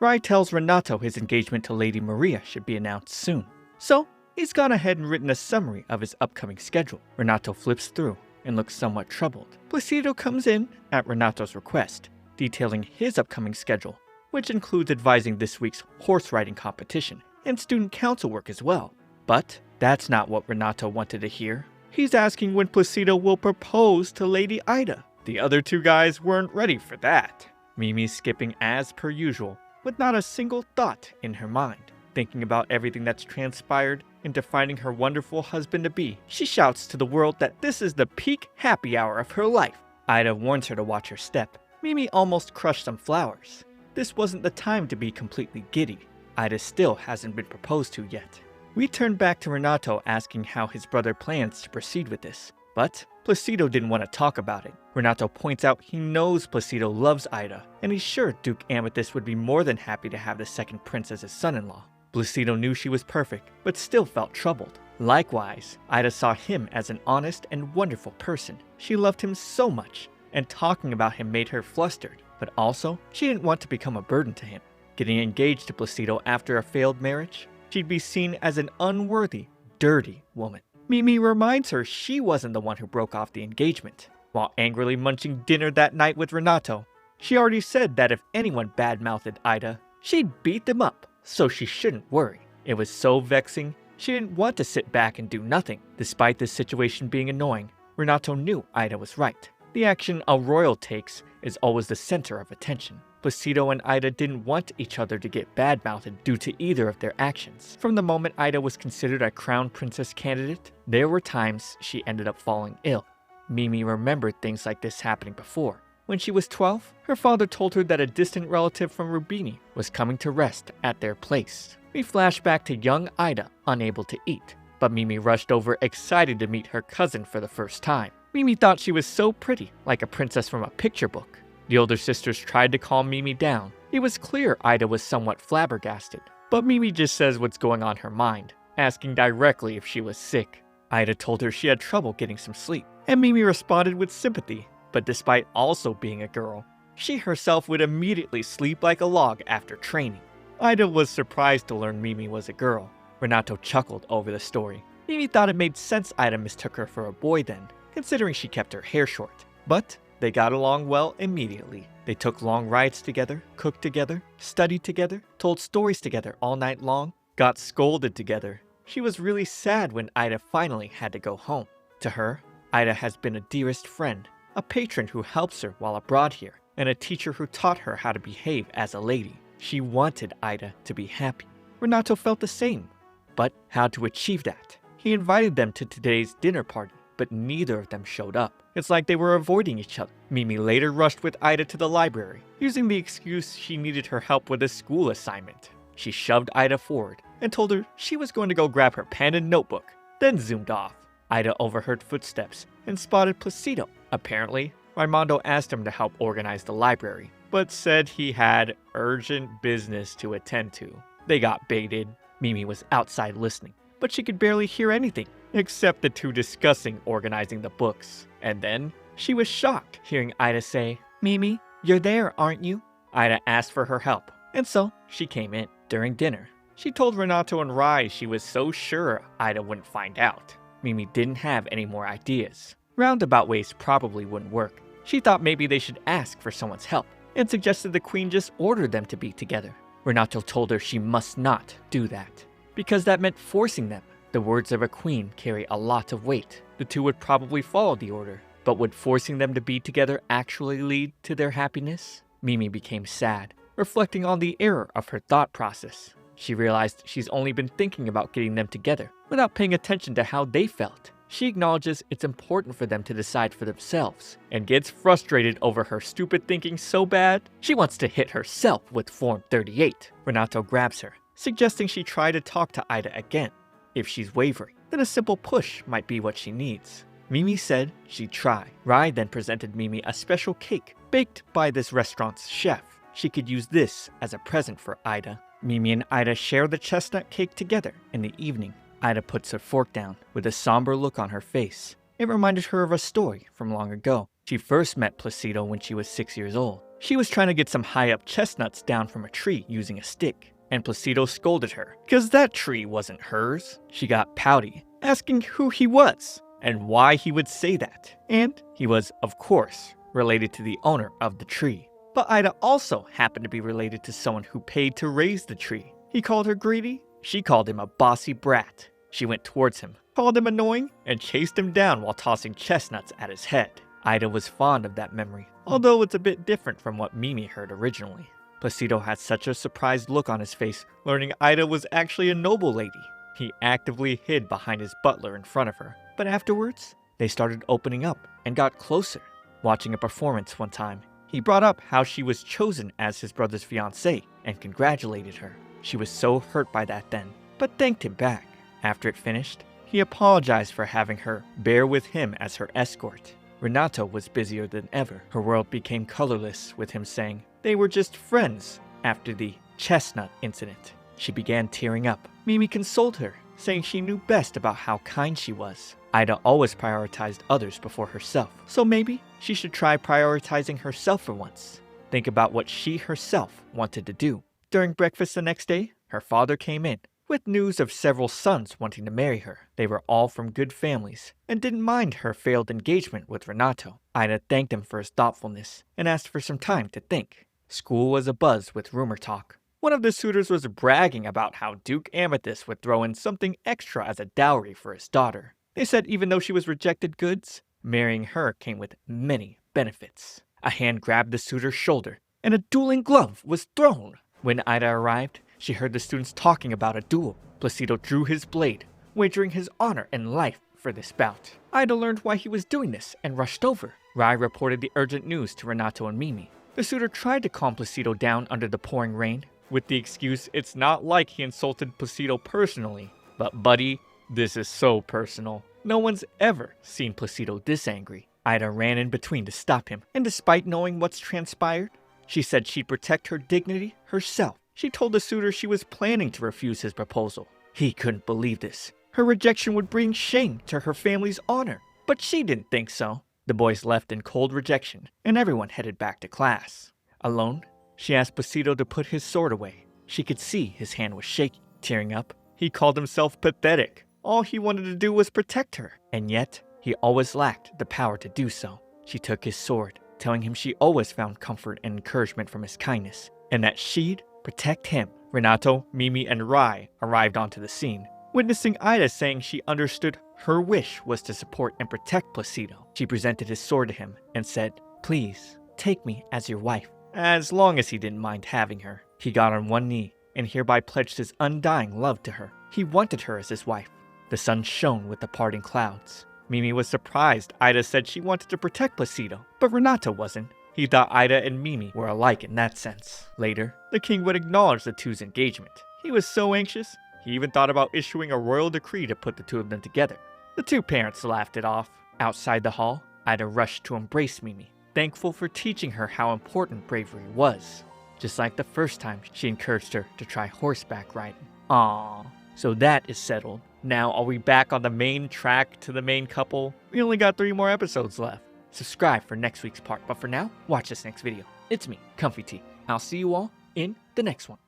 Rai tells Renato his engagement to Lady Maria should be announced soon, so he's gone ahead and written a summary of his upcoming schedule. Renato flips through, and looks somewhat troubled. Placido comes in at Renato's request, detailing his upcoming schedule, which includes advising this week's horse riding competition and student council work as well. But that's not what Renato wanted to hear. He's asking when Placido will propose to Lady Ida. The other two guys weren't ready for that. Mimi's skipping as per usual, with not a single thought in her mind. Thinking about everything that's transpired into finding her wonderful husband-to-be, she shouts to the world that this is the peak happy hour of her life. Ida warns her to watch her step. Mimi almost crushed some flowers. This wasn't the time to be completely giddy. Ida still hasn't been proposed to yet. We turn back to Renato asking how his brother plans to proceed with this, but Placido didn't want to talk about it. Renato points out he knows Placido loves Ida, and he's sure Duke Amethyst would be more than happy to have the second prince as his son-in-law. Placido knew she was perfect, but still felt troubled. Likewise, Ida saw him as an honest and wonderful person. She loved him so much, and talking about him made her flustered, but also, she didn't want to become a burden to him. Getting engaged to Placido after a failed marriage? She'd be seen as an unworthy, dirty woman. Mimi reminds her she wasn't the one who broke off the engagement. While angrily munching dinner that night with Renato, she already said that if anyone badmouthed Ida, she'd beat them up, so she shouldn't worry. It was so vexing, she didn't want to sit back and do nothing. Despite this situation being annoying, Renato knew Ida was right. The action a royal takes is always the center of attention. Placido and Ida didn't want each other to get badmouthed due to either of their actions. From the moment Ida was considered a crown princess candidate, there were times she ended up falling ill. Mimi remembered things like this happening before. When she was 12, her father told her that a distant relative from Rubini was coming to rest at their place. We flash back to young Ida, unable to eat, but Mimi rushed over excited to meet her cousin for the first time. Mimi thought she was so pretty, like a princess from a picture book. The older sisters tried to calm Mimi down. It was clear Ida was somewhat flabbergasted, but Mimi just says what's going on her mind, asking directly if she was sick. Ida told her she had trouble getting some sleep, and Mimi responded with sympathy, but despite also being a girl, she herself would immediately sleep like a log after training. Ida was surprised to learn Mimi was a girl. Renato chuckled over the story. Mimi thought it made sense Ida mistook her for a boy then, considering she kept her hair short. But they got along well immediately. They took long rides together, cooked together, studied together, told stories together all night long, got scolded together. She was really sad when Ida finally had to go home. To her, Ida has been a dearest friend, a patron who helps her while abroad here, and a teacher who taught her how to behave as a lady. She wanted Ida to be happy. Renato felt the same. But how to achieve that? He invited them to today's dinner party, but neither of them showed up. It's like they were avoiding each other. Mimi later rushed with Ida to the library, using the excuse she needed her help with a school assignment. She shoved Ida forward and told her she was going to go grab her pen and notebook, then zoomed off. Ida overheard footsteps and spotted Placido. Apparently, Raimondo asked him to help organize the library, but said he had urgent business to attend to. They got baited. Mimi was outside listening, but she could barely hear anything, except the two discussing organizing the books. And then, she was shocked hearing Ida say, "Mimi, you're there, aren't you?" Ida asked for her help, and so she came in. During dinner, she told Renato and Rai she was so sure Ida wouldn't find out. Mimi didn't have any more ideas. Roundabout ways probably wouldn't work. She thought maybe they should ask for someone's help, and suggested the queen just order them to be together. Renato told her she must not do that, because that meant forcing them. The words of a queen carry a lot of weight. The two would probably follow the order, but would forcing them to be together actually lead to their happiness? Mimi became sad, reflecting on the error of her thought process. She realized she's only been thinking about getting them together, without paying attention to how they felt. She acknowledges it's important for them to decide for themselves, and gets frustrated over her stupid thinking so bad, she wants to hit herself with Form 38. Renato grabs her, suggesting she try to talk to Ida again. If she's wavering, then a simple push might be what she needs. Mimi said she'd try. Rai then presented Mimi a special cake baked by this restaurant's chef. She could use this as a present for Ida. Mimi and Ida share the chestnut cake together in the evening. Ida puts her fork down with a somber look on her face. It reminded her of a story from long ago. She first met Placido when she was 6 years old. She was trying to get some high-up chestnuts down from a tree using a stick, and Placido scolded her, because that tree wasn't hers. She got pouty, asking who he was, and why he would say that. And he was, of course, related to the owner of the tree. But Ida also happened to be related to someone who paid to raise the tree. He called her greedy. She called him a bossy brat. She went towards him, called him annoying, and chased him down while tossing chestnuts at his head. Ida was fond of that memory, although it's a bit different from what Mimi heard originally. Placido had such a surprised look on his face, learning Ida was actually a noble lady. He actively hid behind his butler in front of her, but afterwards, they started opening up and got closer. Watching a performance one time, he brought up how she was chosen as his brother's fiancée and congratulated her. She was so hurt by that then, but thanked him back. After it finished, he apologized for having her bear with him as her escort. Renato was busier than ever. Her world became colorless with him saying they were just friends after the chestnut incident. She began tearing up. Mimi consoled her, saying she knew best about how kind she was. Ida always prioritized others before herself, so maybe she should try prioritizing herself for once. Think about what she herself wanted to do. During breakfast the next day, her father came in with news of several sons wanting to marry her. They were all from good families and didn't mind her failed engagement with Renato. Ida thanked him for his thoughtfulness and asked for some time to think. School was abuzz with rumor talk. One of the suitors was bragging about how Duke Amethyst would throw in something extra as a dowry for his daughter. They said even though she was rejected goods, marrying her came with many benefits. A hand grabbed the suitor's shoulder, and a dueling glove was thrown. When Ida arrived, she heard the students talking about a duel. Placido drew his blade, wagering his honor and life for this bout. Ida learned why he was doing this and rushed over. Rai reported the urgent news to Renato and Mimi. The suitor tried to calm Placido down under the pouring rain, with the excuse it's not like he insulted Placido personally. But buddy, this is so personal. No one's ever seen Placido this angry. Ida ran in between to stop him, and despite knowing what's transpired, she said she'd protect her dignity herself. She told the suitor she was planning to refuse his proposal. He couldn't believe this. Her rejection would bring shame to her family's honor. But she didn't think so. The boys left in cold rejection, and everyone headed back to class. Alone, she asked Placido to put his sword away. She could see his hand was shaking. Tearing up, he called himself pathetic. All he wanted to do was protect her, and yet he always lacked the power to do so. She took his sword, telling him she always found comfort and encouragement from his kindness, and that she'd protect him. Renato, Mimi, and Rai arrived onto the scene, witnessing Ida saying she understood her wish was to support and protect Placido. She presented his sword to him and said, "Please, take me as your wife." As long as he didn't mind having her. He got on one knee and hereby pledged his undying love to her. He wanted her as his wife. The sun shone with the parting clouds. Mimi was surprised Ida said she wanted to protect Placido, but Renato wasn't. He thought Ida and Mimi were alike in that sense. Later, the king would acknowledge the two's engagement. He was so anxious, he even thought about issuing a royal decree to put the two of them together. The two parents laughed it off. Outside the hall, Ida rushed to embrace Mimi, thankful for teaching her how important bravery was. Just like the first time she encouraged her to try horseback riding. Aww. So that is settled. Now are we back on the main track to the main couple? We only got 3 more episodes left. Subscribe for next week's part, but for now, watch this next video. It's me, ComfyTea. I'll see you all in the next one.